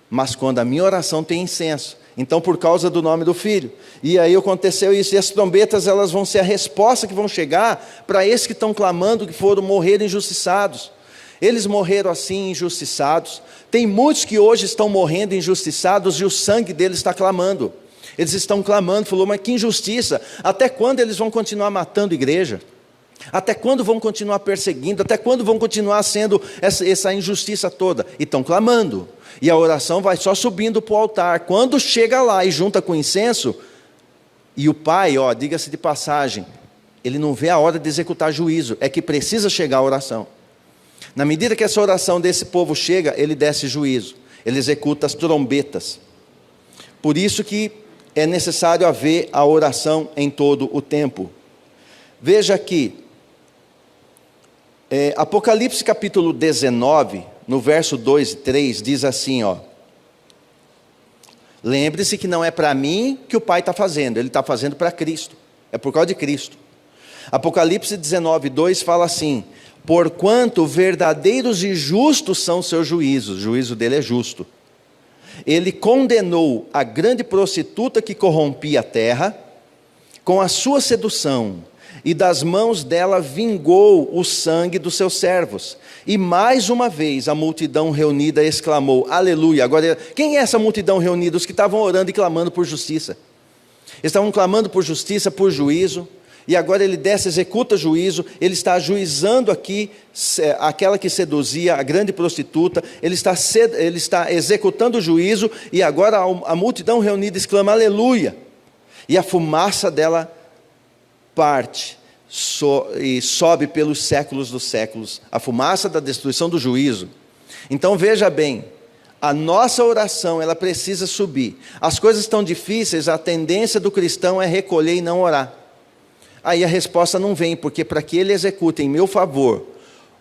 Mas quando a minha oração tem incenso, então por causa do nome do Filho. E aí aconteceu isso, e as trombetas elas vão ser a resposta que vão chegar para esses que estão clamando, que foram morrer injustiçados. Eles morreram assim, injustiçados. Tem muitos que hoje estão morrendo injustiçados e o sangue deles está clamando. Eles estão clamando, falou, mas que injustiça, até quando eles vão continuar matando igreja? Até quando vão continuar perseguindo? Até quando vão continuar sendo essa injustiça toda? E estão clamando. E a oração vai só subindo para o altar. Quando chega lá e junta com incenso, e o Pai, ó, diga-se de passagem, ele não vê a hora de executar juízo, é que precisa chegar a oração. Na medida que essa oração desse povo chega, ele desce juízo, ele executa as trombetas. Por isso que é necessário haver a oração em todo o tempo. Veja aqui, Apocalipse capítulo 19, no verso 2 e 3, diz assim, ó. Lembre-se que não é para mim que o Pai está fazendo, ele está fazendo para Cristo, é por causa de Cristo. Apocalipse 19, 2 fala assim: porquanto verdadeiros e justos são seus juízos, o juízo dele é justo. Ele condenou a grande prostituta que corrompia a terra, com a sua sedução, e das mãos dela vingou o sangue dos seus servos. E mais uma vez a multidão reunida exclamou, aleluia. Agora, quem é essa multidão reunida? Os que estavam orando e clamando por justiça. Eles estavam clamando por justiça, por juízo, e agora ele desce, executa juízo, ele está ajuizando aqui aquela que seduzia, a grande prostituta, ele está executando o juízo, e agora a multidão reunida exclama, aleluia. E a fumaça dela parte e sobe pelos séculos dos séculos, a fumaça da destruição do juízo. Então veja bem, a nossa oração ela precisa subir. As coisas estão difíceis, a tendência do cristão é recolher e não orar. Aí a resposta não vem, porque para que ele execute em meu favor,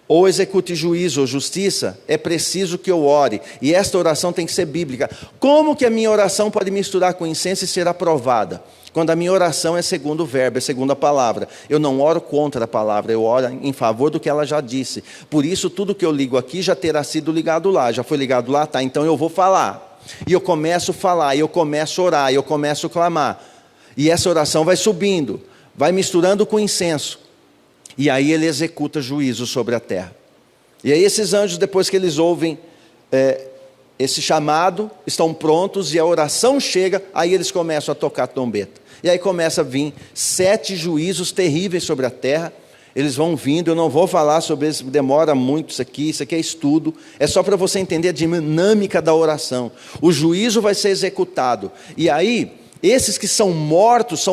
ou execute juízo ou justiça, é preciso que eu ore, e esta oração tem que ser bíblica. Como que a minha oração pode misturar com incenso e ser aprovada? Quando a minha oração é segundo o verbo, é segundo a palavra. Eu não oro contra a palavra, eu oro em favor do que ela já disse. Por isso tudo que eu ligo aqui já terá sido ligado lá, já foi ligado lá, tá, então eu vou falar. E eu começo a falar, e eu começo a orar, e eu começo a clamar. E essa oração vai subindo, vai misturando com incenso. E aí ele executa juízo sobre a terra. E aí esses anjos, depois que eles ouvem esse chamado, estão prontos e a oração chega, aí eles começam a tocar trombeta. E aí começa a vir 7 juízos terríveis sobre a terra. Eles vão vindo, eu não vou falar sobre isso, demora muito isso aqui é estudo. É só para você entender a dinâmica da oração. O juízo vai ser executado. E aí, esses que são mortos,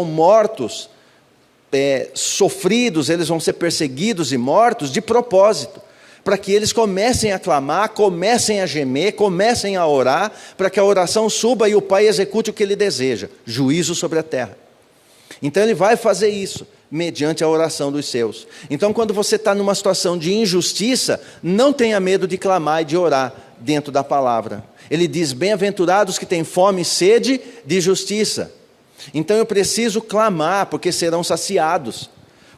sofridos, eles vão ser perseguidos e mortos de propósito, para que eles comecem a clamar, comecem a gemer, comecem a orar, para que a oração suba e o Pai execute o que Ele deseja, juízo sobre a terra. Então Ele vai fazer isso, mediante a oração dos seus. Então quando você está numa situação de injustiça, não tenha medo de clamar e de orar, dentro da palavra. Ele diz: bem-aventurados que têm fome e sede de justiça. Então eu preciso clamar, porque serão saciados.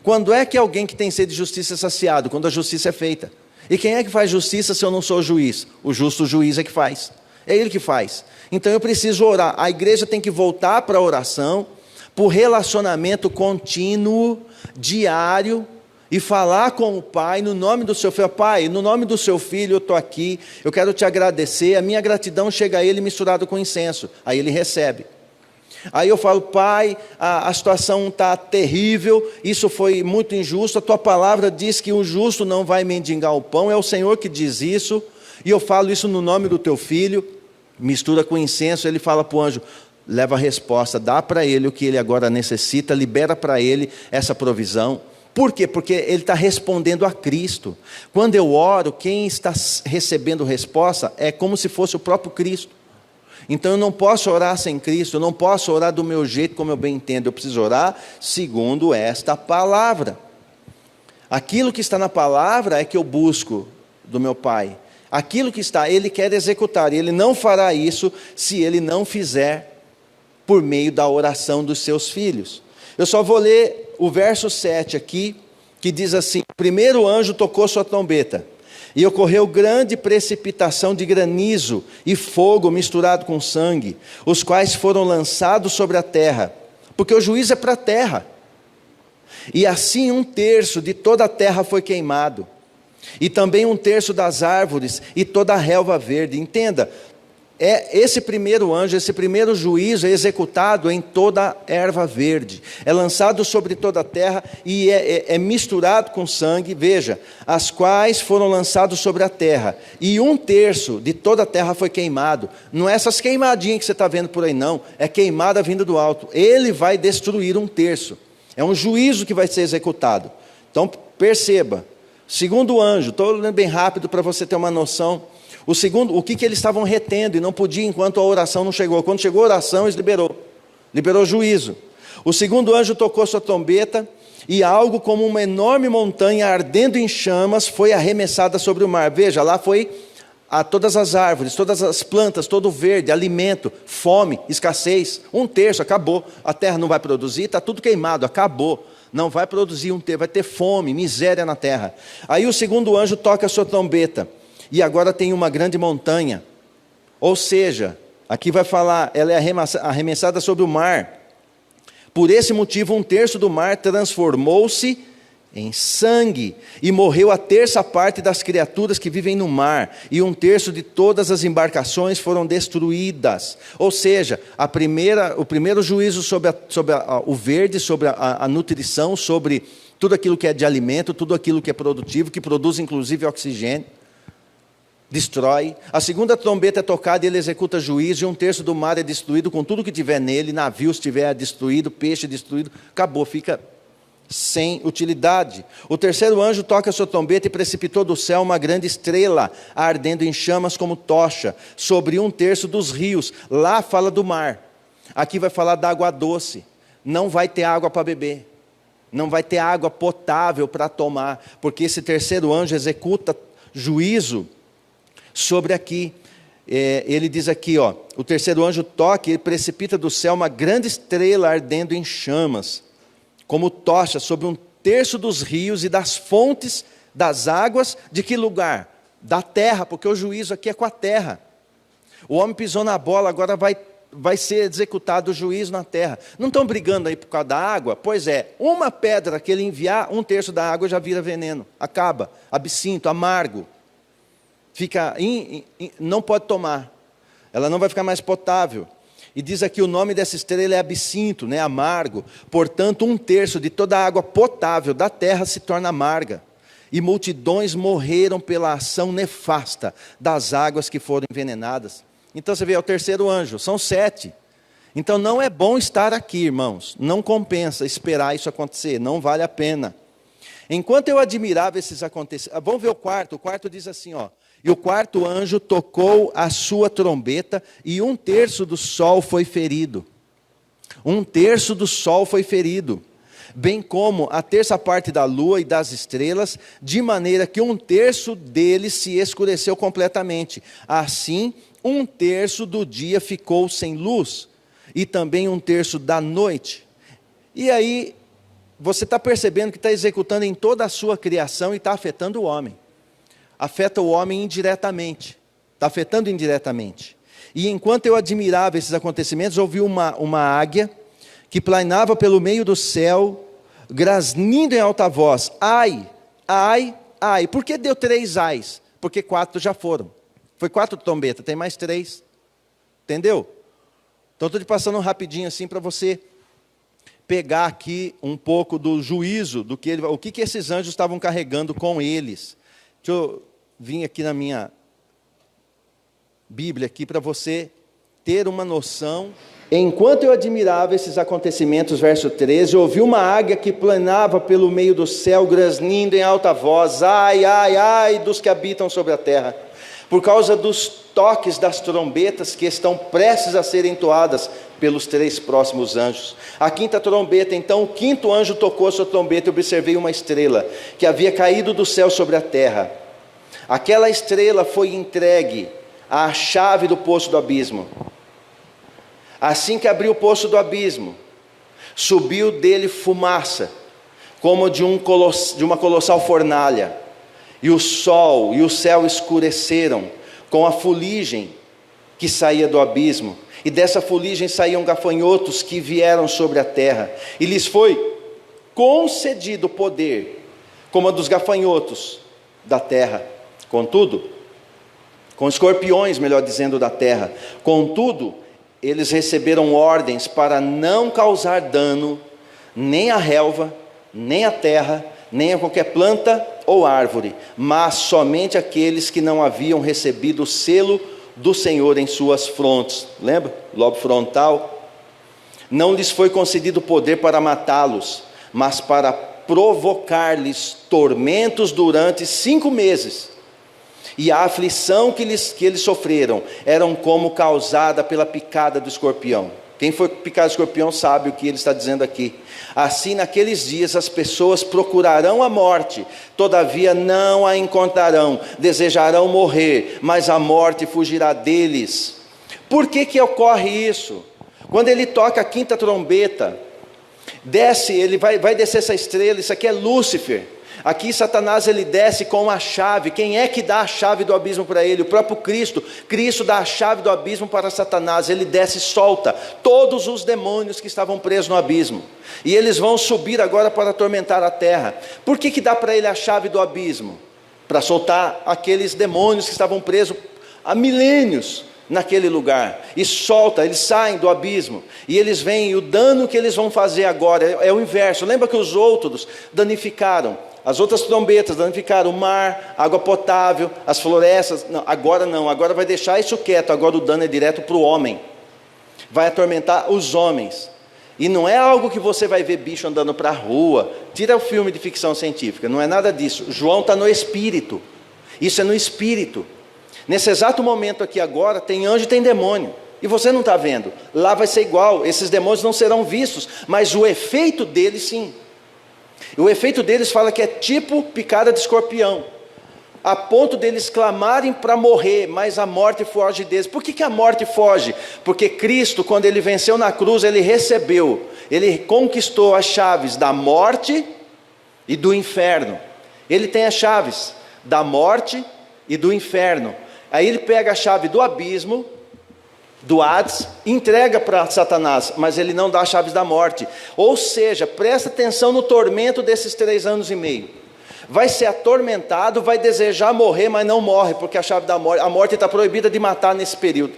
Quando é que alguém que tem sede de justiça é saciado? Quando a justiça é feita. E quem é que faz justiça se eu não sou juiz? O justo juiz é que faz. É ele que faz. Então eu preciso orar. A igreja tem que voltar para a oração, para o relacionamento contínuo, diário, e falar com o Pai no nome do seu filho. Pai, no nome do seu filho eu estou aqui, eu quero te agradecer. A minha gratidão chega a ele misturado com incenso. Aí ele recebe. Aí eu falo: Pai, a situação está terrível, isso foi muito injusto, a tua palavra diz que o justo não vai mendigar o pão, é o Senhor que diz isso, e eu falo isso no nome do teu filho. Mistura com incenso. Ele fala para o anjo: leva a resposta, dá para ele o que ele agora necessita, libera para ele essa provisão. Por quê? Porque ele está respondendo a Cristo. Quando eu oro, quem está recebendo resposta é como se fosse o próprio Cristo. Então eu não posso orar sem Cristo, eu não posso orar do meu jeito, como eu bem entendo. Eu preciso orar segundo esta palavra. Aquilo que está na palavra é que eu busco do meu Pai. Aquilo que está, Ele quer executar, e Ele não fará isso se Ele não fizer por meio da oração dos seus filhos. Eu só vou ler o verso 7 aqui, que diz assim: o primeiro anjo tocou sua trombeta, e ocorreu grande precipitação de granizo e fogo misturado com sangue, os quais foram lançados sobre a terra, porque o juízo é para a terra. E assim 1/3 de toda a terra foi queimado, e também 1/3 das árvores e toda a relva verde. Entenda, esse primeiro anjo, esse primeiro juízo é executado em toda a erva verde, é lançado sobre toda a terra e é misturado com sangue. Veja, as quais foram lançados sobre a terra, e 1/3 de toda a terra foi queimado. Não é essas queimadinhas que você está vendo por aí, não, é queimada vindo do alto. Ele vai destruir 1/3, é um juízo que vai ser executado. Então perceba, segundo anjo, estou lendo bem rápido para você ter uma noção. O segundo, o que eles estavam retendo e não podiam enquanto a oração não chegou. Quando chegou a oração, eles liberou juízo. O segundo anjo tocou sua trombeta, e algo como uma enorme montanha ardendo em chamas foi arremessada sobre o mar. Veja, lá foi todas as árvores, todas as plantas, todo o verde, alimento, fome, escassez. 1/3, acabou. A terra não vai produzir, está tudo queimado, acabou. Não vai produzir 1/3, vai ter fome, miséria na terra. Aí o segundo anjo toca a sua trombeta, e agora tem uma grande montanha. Ou seja, aqui vai falar, ela é arremessada sobre o mar. Por esse motivo, 1/3 do mar transformou-se em sangue, e morreu a 1/3 parte das criaturas que vivem no mar, e 1/3 de todas as embarcações foram destruídas. Ou seja, o primeiro juízo sobre o verde, sobre a nutrição, sobre tudo aquilo que é de alimento, tudo aquilo que é produtivo, que produz inclusive oxigênio, destrói. A segunda trombeta é tocada e ele executa juízo, e 1/3 do mar é destruído com tudo que tiver nele, navio estiver destruído, peixe destruído, acabou, fica sem utilidade. O terceiro anjo toca a sua trombeta e precipitou do céu uma grande estrela, ardendo em chamas como tocha, sobre 1/3 dos rios. Lá fala do mar, aqui vai falar da água doce. Não vai ter água para beber, não vai ter água potável para tomar, porque esse terceiro anjo executa juízo sobre aqui. Ele diz aqui, o terceiro anjo toca e precipita do céu uma grande estrela ardendo em chamas, como tocha, sobre 1/3 dos rios e das fontes das águas. De que lugar? Da terra, porque o juízo aqui é com a terra. O homem pisou na bola, agora vai ser executado o juízo na terra. Não estão brigando aí por causa da água? Pois é, uma pedra que ele enviar, 1/3 da água já vira veneno, acaba, absinto, amargo. Não pode tomar, ela não vai ficar mais potável. E diz aqui, o nome dessa estrela é absinto, amargo. Portanto, 1/3 de toda a água potável da terra se torna amarga, e multidões morreram pela ação nefasta das águas que foram envenenadas. Então você vê, é o terceiro anjo, são 7. Então não é bom estar aqui, irmãos, não compensa esperar isso acontecer, não vale a pena. Enquanto eu admirava esses acontecimentos, vamos ver o quarto diz assim, e o quarto anjo tocou a sua trombeta, e 1/3 do sol foi ferido. 1/3 do sol foi ferido. bem como a terça parte da lua e das estrelas, de maneira que um terço deles se escureceu completamente. Assim, um terço do dia ficou sem luz, e também um terço da noite. E aí, você está percebendo que está executando em toda a sua criação e está afetando o homem. Afeta o homem indiretamente, está afetando indiretamente. E enquanto eu admirava esses acontecimentos, ouvi uma águia que planava pelo meio do céu, grasnindo em alta voz: ai, ai, ai. Por que deu 3 ais? Porque 4 já foram. Foi 4 trombetas, tem mais 3. Entendeu? Então estou te passando rapidinho assim para você pegar aqui um pouco do juízo, do que o que esses anjos estavam carregando com eles. Deixa eu vir aqui na minha Bíblia aqui para você ter uma noção. Enquanto eu admirava esses acontecimentos, verso 13, eu ouvi uma águia que planava pelo meio do céu, grasnindo em alta voz: ai, ai, ai dos que habitam sobre a terra, por causa dos toques das trombetas que estão prestes a serem entoadas pelos 3 próximos anjos. A 5ª trombeta, então o 5º anjo tocou a sua trombeta, e observei uma estrela que havia caído do céu sobre a terra. Aquela estrela foi entregue à chave do poço do abismo. Assim que abriu o poço do abismo, subiu dele fumaça, como de uma colossal fornalha, e o sol e o céu escureceram com a fuligem que saía do abismo, e dessa fuligem saíam gafanhotos que vieram sobre a terra, e lhes foi concedido poder, como a dos gafanhotos da terra. Contudo, com escorpiões, melhor dizendo, da terra. Contudo, eles receberam ordens para não causar dano, nem à relva, nem à terra, nem a qualquer planta ou árvore, mas somente aqueles que não haviam recebido o selo do Senhor em suas frontes. Lembra? Lobo frontal. Não lhes foi concedido poder para matá-los, mas para provocar-lhes tormentos durante 5 meses. E a aflição que eles sofreram eram como causada pela picada do escorpião. Quem foi picado do escorpião sabe o que ele está dizendo aqui. Assim, naqueles dias as pessoas procurarão a morte, todavia não a encontrarão, desejarão morrer, mas a morte fugirá deles. Por que ocorre isso? Quando ele toca a 5ª trombeta, desce, ele vai descer essa estrela, isso aqui é Lúcifer. Aqui Satanás ele desce com a chave. Quem é que dá a chave do abismo para ele? O próprio Cristo. Cristo dá a chave do abismo para Satanás. Ele desce e solta todos os demônios que estavam presos no abismo. E eles vão subir agora para atormentar a terra. Por que dá para ele a chave do abismo? Para soltar aqueles demônios que estavam presos há milênios naquele lugar. E solta, eles saem do abismo. E eles vêm, e o dano que eles vão fazer agora é o inverso. Lembra que os outros danificaram? As outras trombetas danificaram o mar, água potável, as florestas. Não, agora vai deixar isso quieto. Agora o dano é direto para o homem. Vai atormentar os homens. E não é algo que você vai ver bicho andando para a rua. Tira o filme de ficção científica, não é nada disso. João está no espírito. Isso é no espírito. Nesse exato momento aqui agora, tem anjo e tem demônio. E você não está vendo. Lá vai ser igual. Esses demônios não serão vistos, mas o efeito deles sim. E o efeito deles fala que é tipo picada de escorpião, a ponto deles clamarem para morrer, mas a morte foge deles. Por que a morte foge? Porque Cristo, quando ele venceu na cruz, ele conquistou as chaves da morte e do inferno. Ele tem as chaves da morte e do inferno. Aí ele pega a chave do abismo, do Hades, entrega para Satanás, mas ele não dá as chaves da morte. Ou seja, presta atenção no tormento desses 3 anos e meio. Vai ser atormentado, vai desejar morrer, mas não morre, porque a chave da morte, a morte está proibida de matar nesse período.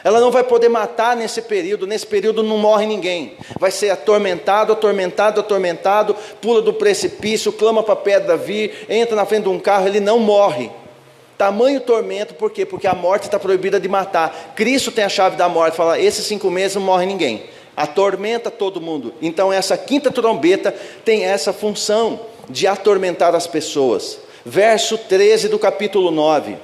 Ela não vai poder matar nesse período não morre ninguém. Vai ser atormentado, pula do precipício, clama para a pedra vir, entra na frente de um carro, ele não morre. Tamanho tormento, por quê? Porque a morte está proibida de matar. Cristo tem a chave da morte, fala, esses 5 meses não morre ninguém. Atormenta todo mundo. Então essa 5ª trombeta tem essa função de atormentar as pessoas. Verso 13 do capítulo 9.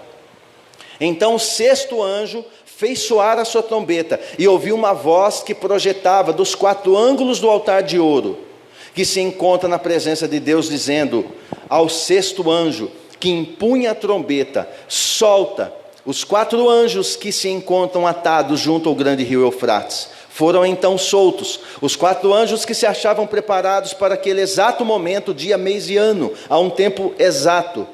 Então o 6º anjo fez soar a sua trombeta, e ouviu uma voz que projetava dos 4 ângulos do altar de ouro, que se encontra na presença de Deus, dizendo ao sexto anjo, que impunha a trombeta: solta. Os 4 anjos que se encontram atados junto ao grande rio Eufrates foram então soltos. Os 4 anjos que se achavam preparados para aquele exato momento, dia, mês e ano, a um tempo exato,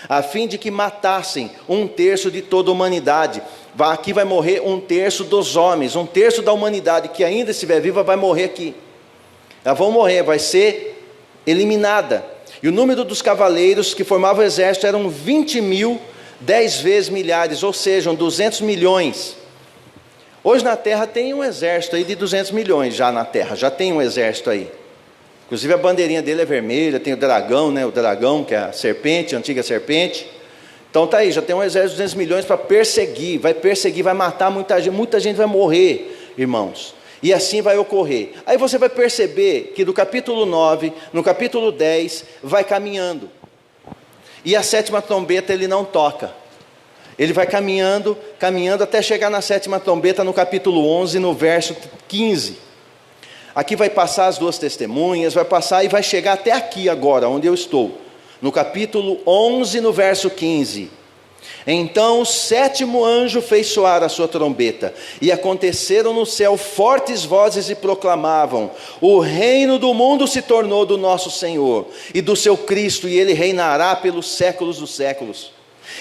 a fim de que matassem 1/3 de toda a humanidade. Aqui vai morrer 1/3 dos homens, 1/3 da humanidade que ainda estiver viva vai morrer aqui. Elas vão morrer, vai ser eliminada. E o número dos cavaleiros que formavam o exército eram 20.000, 10 vezes milhares, ou seja, 200 milhões. Hoje na Terra tem um exército aí de 200 milhões já na Terra, já tem um exército aí. Inclusive a bandeirinha dele é vermelha, tem o dragão, né? O dragão que é a serpente, a antiga serpente. Então tá aí, já tem um exército de 200 milhões para perseguir, vai matar muita gente vai morrer, irmãos. E assim vai ocorrer. Aí você vai perceber que do capítulo 9, no capítulo 10, vai caminhando. E a 7ª trombeta ele não toca. Ele vai caminhando até chegar na 7ª trombeta, no capítulo 11, no verso 15. Aqui vai passar as 2 testemunhas, vai passar e vai chegar até aqui agora, onde eu estou. No capítulo 11, no verso 15. Então o 7º anjo fez soar a sua trombeta, e aconteceram no céu fortes vozes e proclamavam: o reino do mundo se tornou do nosso Senhor e do seu Cristo, e ele reinará pelos séculos dos séculos.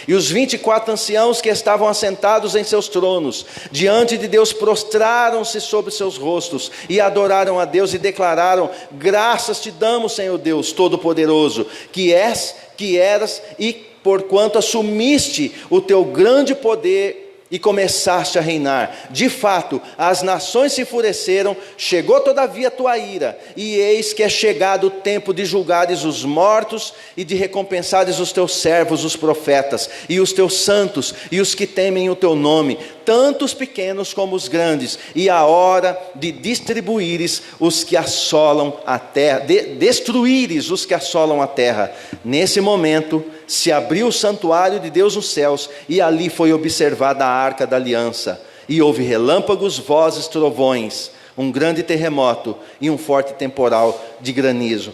E os 24 anciãos que estavam assentados em seus tronos, diante de Deus, prostraram-se sobre seus rostos, e adoraram a Deus, e declararam: graças te damos, Senhor Deus Todo-Poderoso, que eras, e porquanto assumiste o teu grande poder e começaste a reinar. De fato, as nações se enfureceram, chegou todavia a tua ira, e eis que é chegado o tempo de julgares os mortos e de recompensares os teus servos, os profetas, e os teus santos, e os que temem o teu nome, tanto os pequenos como os grandes, e a hora de distribuíres os que assolam a terra, destruíres os que assolam a terra. Nesse momento se abriu o santuário de Deus nos céus, e ali foi observada a arca da aliança, e houve relâmpagos, vozes, trovões, um grande terremoto e um forte temporal de granizo.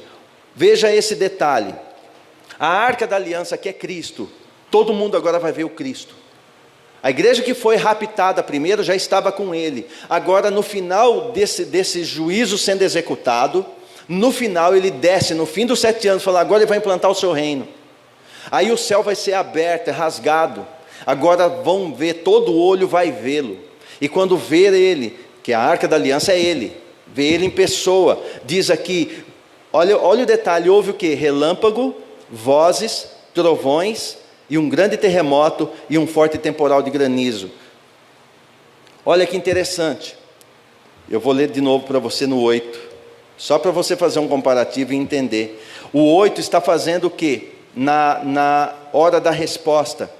Veja esse detalhe: a arca da aliança, que é Cristo, todo mundo agora vai ver o Cristo. A igreja que foi raptada primeiro já estava com ele. Agora, no final desse juízo sendo executado, no final ele desce, no fim dos 7 anos, fala: agora ele vai implantar o seu reino. Aí o céu vai ser aberto, é rasgado. Agora vão ver, todo olho vai vê-lo. E quando ver ele, que a arca da aliança é ele, vê ele em pessoa, diz aqui, olha o detalhe: houve o que? Relâmpago, vozes, trovões, e um grande terremoto e um forte temporal de granizo. Olha que interessante. Eu vou ler de novo para você no 8, só para você fazer um comparativo e entender. O 8 está fazendo o quê? Na hora da resposta.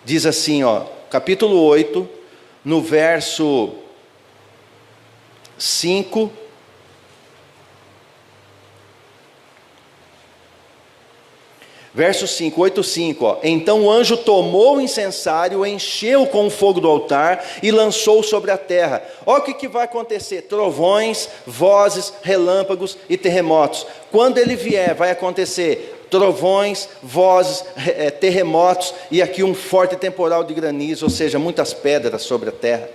Diz assim, capítulo 8, no verso 5. Verso 5, 8:5, então o anjo tomou o incensário, encheu com o fogo do altar e lançou sobre a terra. Olha o que vai acontecer: trovões, vozes, relâmpagos e terremotos. Quando ele vier, vai acontecer trovões, vozes, terremotos, e aqui um forte temporal de granizo, ou seja, muitas pedras sobre a terra.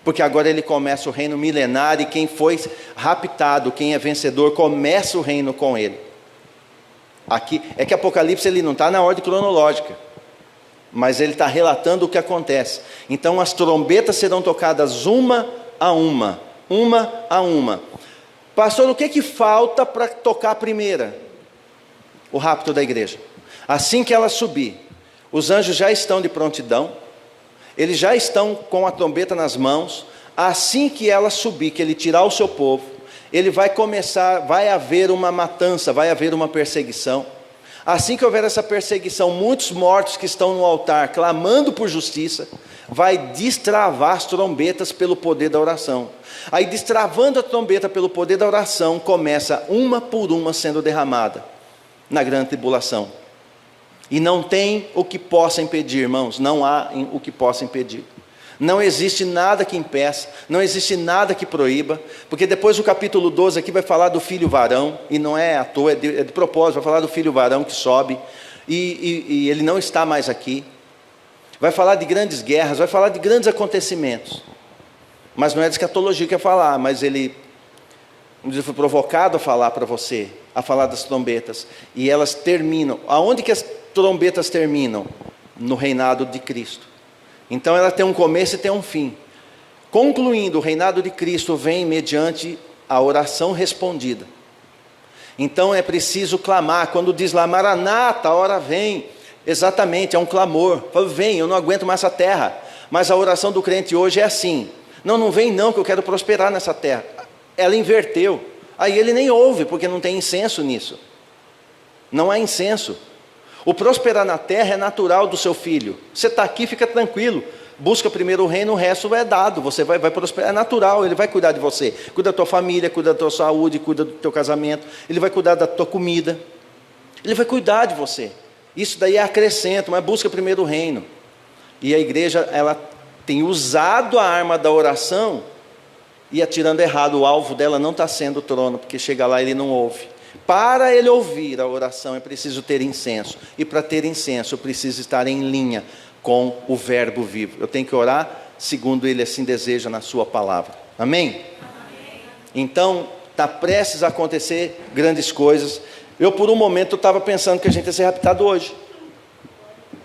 Porque agora ele começa o reino milenar, e quem foi raptado, quem é vencedor, começa o reino com ele. Aqui, é que Apocalipse ele não está na ordem cronológica, mas ele está relatando o que acontece. Então as trombetas serão tocadas uma a uma. Pastor, o que falta para tocar a primeira? O rapto da igreja. Assim que ela subir, os anjos já estão de prontidão, eles já estão com a trombeta nas mãos. Assim que ela subir, que ele tirar o seu povo, ele vai começar, vai haver uma matança, vai haver uma perseguição. Assim que houver essa perseguição, muitos mortos que estão no altar, clamando por justiça, vai destravar as trombetas pelo poder da oração. Aí, destravando a trombeta pelo poder da oração, começa uma por uma sendo derramada na grande tribulação. E não tem o que possa impedir, irmãos, não há o que possa impedir. Não existe nada que impeça, não existe nada que proíba, porque depois o capítulo 12 aqui vai falar do filho varão, e não é à toa, é de propósito, vai falar do filho varão que sobe, e ele não está mais aqui. Vai falar de grandes guerras, vai falar de grandes acontecimentos, mas não é de escatologia que quer falar, mas ele foi provocado a falar para você, a falar das trombetas, e elas terminam, aonde que as trombetas terminam? No reinado de Cristo. Então ela tem um começo e tem um fim. Concluindo, o reinado de Cristo vem mediante a oração respondida. Então é preciso clamar. Quando diz lá, Maranata, a hora vem. Exatamente, é um clamor. Fala, vem, eu não aguento mais essa terra. Mas a oração do crente hoje é assim. Não vem não, que eu quero prosperar nessa terra. Ela inverteu. Aí ele nem ouve, porque não tem incenso nisso. Não há incenso. O prosperar na terra é natural do seu filho. Você está aqui, fica tranquilo. Busca primeiro o reino, o resto é dado. Você vai prosperar, é natural, ele vai cuidar de você. Cuida da tua família, cuida da tua saúde, cuida do teu casamento. Ele vai cuidar da tua comida. Ele vai cuidar de você. Isso daí é acrescento, mas busca primeiro o reino. E a igreja, ela tem usado a arma da oração e atirando errado. O alvo dela não está sendo o trono, porque chega lá e ele não ouve. Para ele ouvir a oração é preciso ter incenso. E para ter incenso eu preciso estar em linha com o verbo vivo. Eu tenho que orar segundo ele assim deseja na sua palavra. Amém? Amém. Então está prestes a acontecer grandes coisas. Eu por um momento estava pensando que a gente ia ser raptado hoje.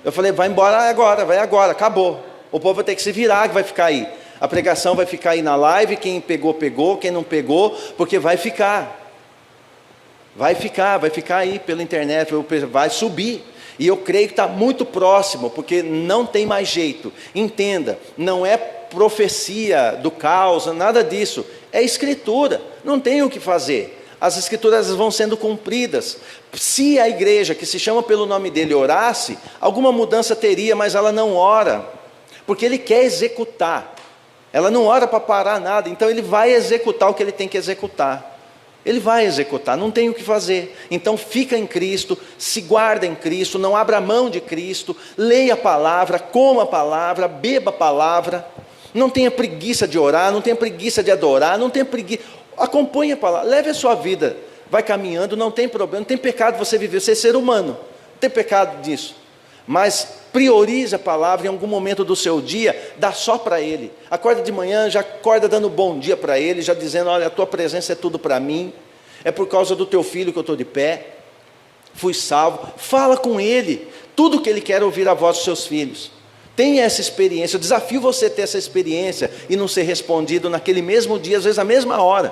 Eu falei, vai embora agora, vai agora, acabou. O povo vai ter que se virar, que vai ficar aí. A pregação vai ficar aí na live, quem pegou, pegou, quem não pegou, porque vai ficar. Vai ficar aí pela internet, vai subir. E eu creio que está muito próximo, porque não tem mais jeito. Entenda, não é profecia do caos, nada disso. É escritura, não tem o que fazer. As escrituras vão sendo cumpridas. Se a igreja, que se chama pelo nome dele, orasse, alguma mudança teria, mas ela não ora. Porque ele quer executar. Ela não ora para parar nada, então ele vai executar o que ele tem que executar. Ele vai executar, não tem o que fazer. Então fica em Cristo, se guarda em Cristo, não abra mão de Cristo, leia a palavra, coma a palavra, beba a palavra. Não tenha preguiça de orar, não tenha preguiça de adorar, não tenha preguiça. Acompanhe a palavra, leve a sua vida, vai caminhando, não tem problema, não tem pecado você viver, você é ser humano, não tem pecado disso. Mas priorize a palavra em algum momento do seu dia, dá só para Ele. Acorda de manhã, já acorda dando bom dia para Ele, já dizendo, olha, a tua presença é tudo para mim, é por causa do teu filho que eu estou de pé, fui salvo. Fala com Ele, tudo que Ele quer ouvir a voz dos seus filhos. Tenha essa experiência, eu desafio você a ter essa experiência e não ser respondido naquele mesmo dia, às vezes na mesma hora.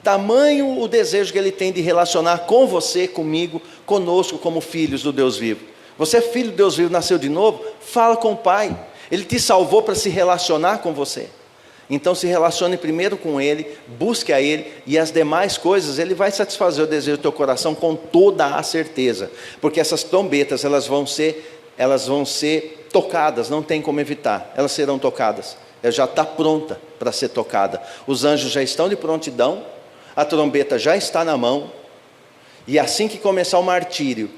Tamanho o desejo que Ele tem de relacionar com você, comigo, conosco como filhos do Deus vivo. Você é filho de Deus vivo, nasceu de novo, fala com o Pai. Ele te salvou para se relacionar com você. Então se relacione primeiro com Ele, busque a Ele, e as demais coisas Ele vai satisfazer o desejo do teu coração com toda a certeza. Porque essas trombetas, elas vão ser tocadas, não tem como evitar, elas serão tocadas. Ela já está pronta para ser tocada. Os anjos já estão de prontidão, a trombeta já está na mão, e assim que começar o martírio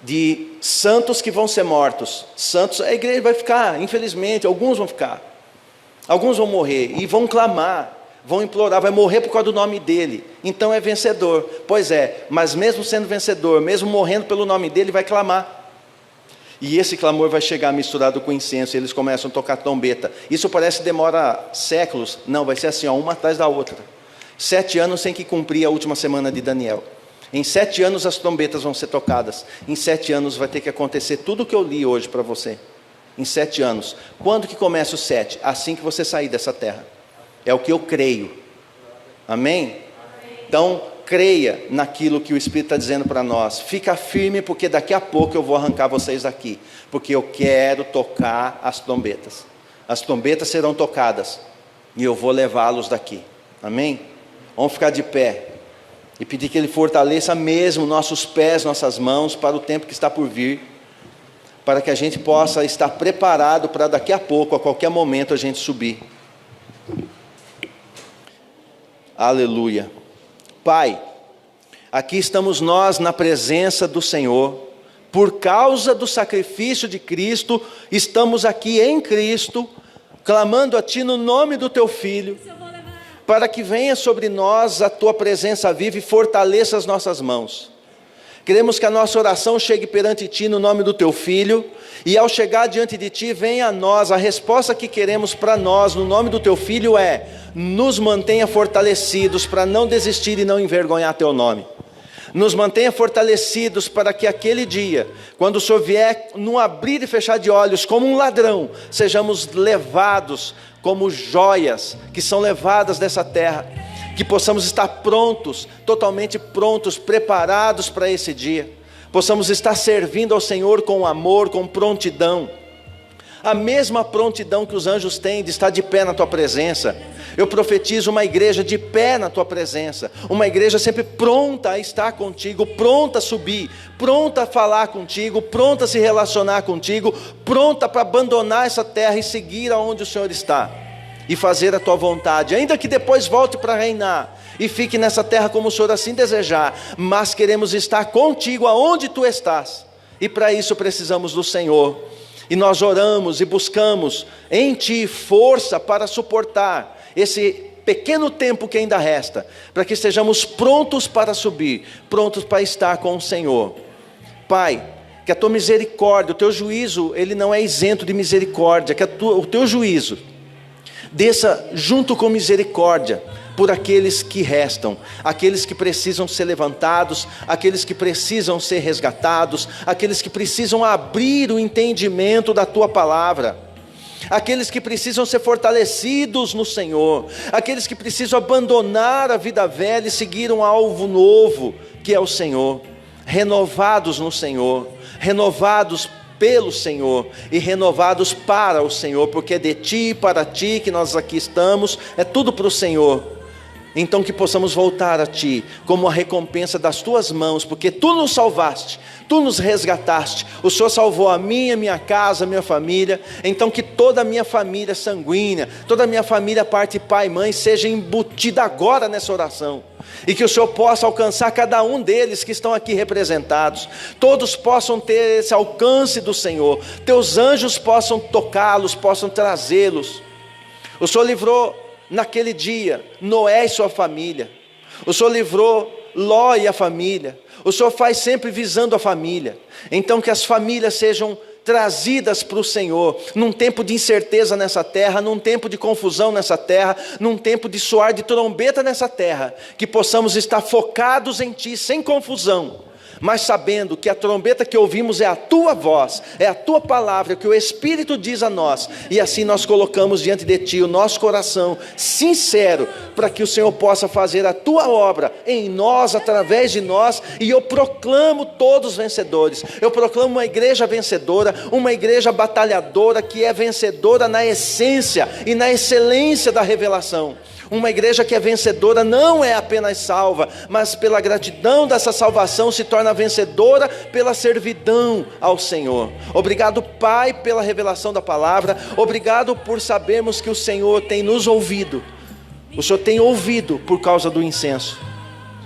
de santos que vão ser mortos, santos, a igreja vai ficar, infelizmente, alguns vão ficar, alguns vão morrer, e vão clamar, vão implorar, vai morrer por causa do nome dele, então é vencedor. Pois é, mas mesmo sendo vencedor, mesmo morrendo pelo nome dele, vai clamar, e esse clamor vai chegar misturado com incenso, e eles começam a tocar trombeta. Isso parece que demora séculos, não, vai ser assim, uma atrás da outra. 7 anos sem que cumprir a última semana de Daniel. Em 7 anos as trombetas vão ser tocadas. Em 7 anos vai ter que acontecer tudo o que eu li hoje para você. Em 7 anos. Quando que começa o 7? Assim que você sair dessa terra. É o que eu creio. Amém? Então, creia naquilo que o Espírito está dizendo para nós. Fica firme, porque daqui a pouco eu vou arrancar vocês daqui. Porque eu quero tocar as trombetas. As trombetas serão tocadas. E eu vou levá-los daqui. Amém? Vamos ficar de pé. E pedir que Ele fortaleça mesmo nossos pés, nossas mãos, para o tempo que está por vir, para que a gente possa estar preparado para daqui a pouco, a qualquer momento, a gente subir. Aleluia. Pai, aqui estamos nós na presença do Senhor, por causa do sacrifício de Cristo, estamos aqui em Cristo, clamando a Ti no nome do Teu Filho, para que venha sobre nós a Tua presença viva e fortaleça as nossas mãos. Queremos que a nossa oração chegue perante Ti no nome do Teu Filho, e ao chegar diante de Ti, venha a nós, a resposta que queremos para nós, no nome do Teu Filho é: nos mantenha fortalecidos para não desistir e não envergonhar Teu nome. Nos mantenha fortalecidos para que aquele dia, quando o Senhor vier num abrir e fechar de olhos como um ladrão, sejamos levados como joias que são levadas dessa terra, que possamos estar prontos, totalmente prontos, preparados para esse dia, possamos estar servindo ao Senhor com amor, com prontidão, a mesma prontidão que os anjos têm de estar de pé na Tua presença. Eu profetizo uma igreja de pé na Tua presença, uma igreja sempre pronta a estar contigo, pronta a subir, pronta a falar contigo, pronta a se relacionar contigo, pronta para abandonar essa terra e seguir aonde o Senhor está, e fazer a Tua vontade, ainda que depois volte para reinar, e fique nessa terra como o Senhor assim desejar, mas queremos estar contigo aonde Tu estás, e para isso precisamos do Senhor, e nós oramos e buscamos em Ti força para suportar esse pequeno tempo que ainda resta, para que estejamos prontos para subir, prontos para estar com o Senhor. Pai, que a Tua misericórdia, o Teu juízo, ele não é isento de misericórdia, que o Teu juízo desça junto com misericórdia por aqueles que restam, aqueles que precisam ser levantados, aqueles que precisam ser resgatados, aqueles que precisam abrir o entendimento da Tua palavra, aqueles que precisam ser fortalecidos no Senhor, aqueles que precisam abandonar a vida velha e seguir um alvo novo, que é o Senhor, renovados no Senhor, renovados pelo Senhor e renovados para o Senhor, porque é de Ti e para Ti que nós aqui estamos, é tudo para o Senhor. Então que possamos voltar a Ti como a recompensa das Tuas mãos, porque Tu nos salvaste, Tu nos resgataste, o Senhor salvou a minha casa, a minha família. Então que toda a minha família sanguínea, toda a minha família parte pai e mãe seja embutida agora nessa oração, e que o Senhor possa alcançar cada um deles que estão aqui representados, todos possam ter esse alcance do Senhor, Teus anjos possam tocá-los, possam trazê-los. O Senhor livrou naquele dia Noé e sua família, o Senhor livrou Ló e a família, o Senhor faz sempre visando a família. Então que as famílias sejam trazidas para o Senhor, num tempo de incerteza nessa terra, num tempo de confusão nessa terra, num tempo de soar de trombeta nessa terra, que possamos estar focados em Ti, sem confusão, mas sabendo que a trombeta que ouvimos é a Tua voz, é a Tua palavra, que o Espírito diz a nós, e assim nós colocamos diante de Ti o nosso coração sincero, para que o Senhor possa fazer a Tua obra em nós, através de nós. E eu proclamo todos vencedores, eu proclamo uma igreja vencedora, uma igreja batalhadora, que é vencedora na essência e na excelência da revelação. Uma igreja que é vencedora não é apenas salva, mas pela gratidão dessa salvação se torna vencedora pela servidão ao Senhor. Obrigado, Pai, pela revelação da palavra. Obrigado por sabermos que o Senhor tem nos ouvido. O Senhor tem ouvido por causa do incenso,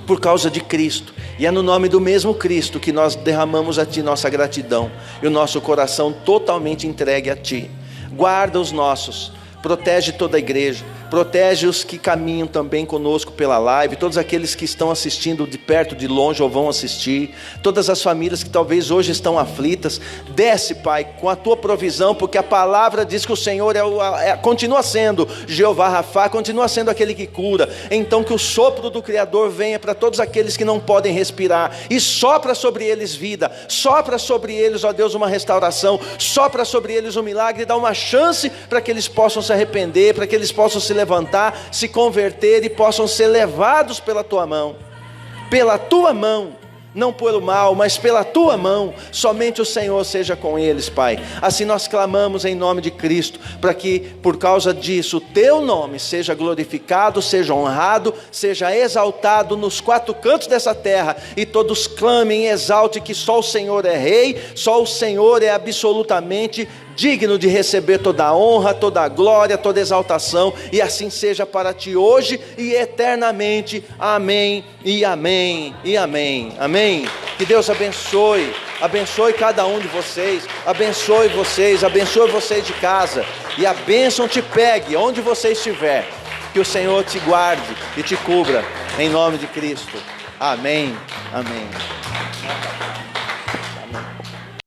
por causa de Cristo. E é no nome do mesmo Cristo que nós derramamos a Ti nossa gratidão e o nosso coração totalmente entregue a Ti. Guarda os nossos, protege toda a igreja, protege os que caminham também conosco pela live, todos aqueles que estão assistindo de perto, de longe ou vão assistir, todas as famílias que talvez hoje estão aflitas. Desce, Pai, com a Tua provisão, porque a palavra diz que o Senhor continua sendo Jeová Rafá, continua sendo aquele que cura. Então que o sopro do Criador venha para todos aqueles que não podem respirar, e sopra sobre eles vida, sopra sobre eles, ó Deus, uma restauração, sopra sobre eles um milagre, dá uma chance para que eles possam se arrepender, para que eles possam se levantar, se converter e possam ser levados pela Tua mão, não pelo mal, mas pela Tua mão. Somente o Senhor seja com eles, Pai. Assim nós clamamos em nome de Cristo, para que por causa disso o Teu nome seja glorificado, seja honrado, seja exaltado nos quatro cantos dessa terra, e todos clamem e exaltem que só o Senhor é Rei, só o Senhor é absolutamente digno de receber toda a honra, toda a glória, toda a exaltação, e assim seja para Ti hoje e eternamente. Amém e amém e amém. Amém. Que Deus abençoe. abençoe cada um de vocês, abençoe vocês de casa, e a bênção te pegue onde você estiver, que o Senhor te guarde e te cubra, em nome de Cristo, amém, amém.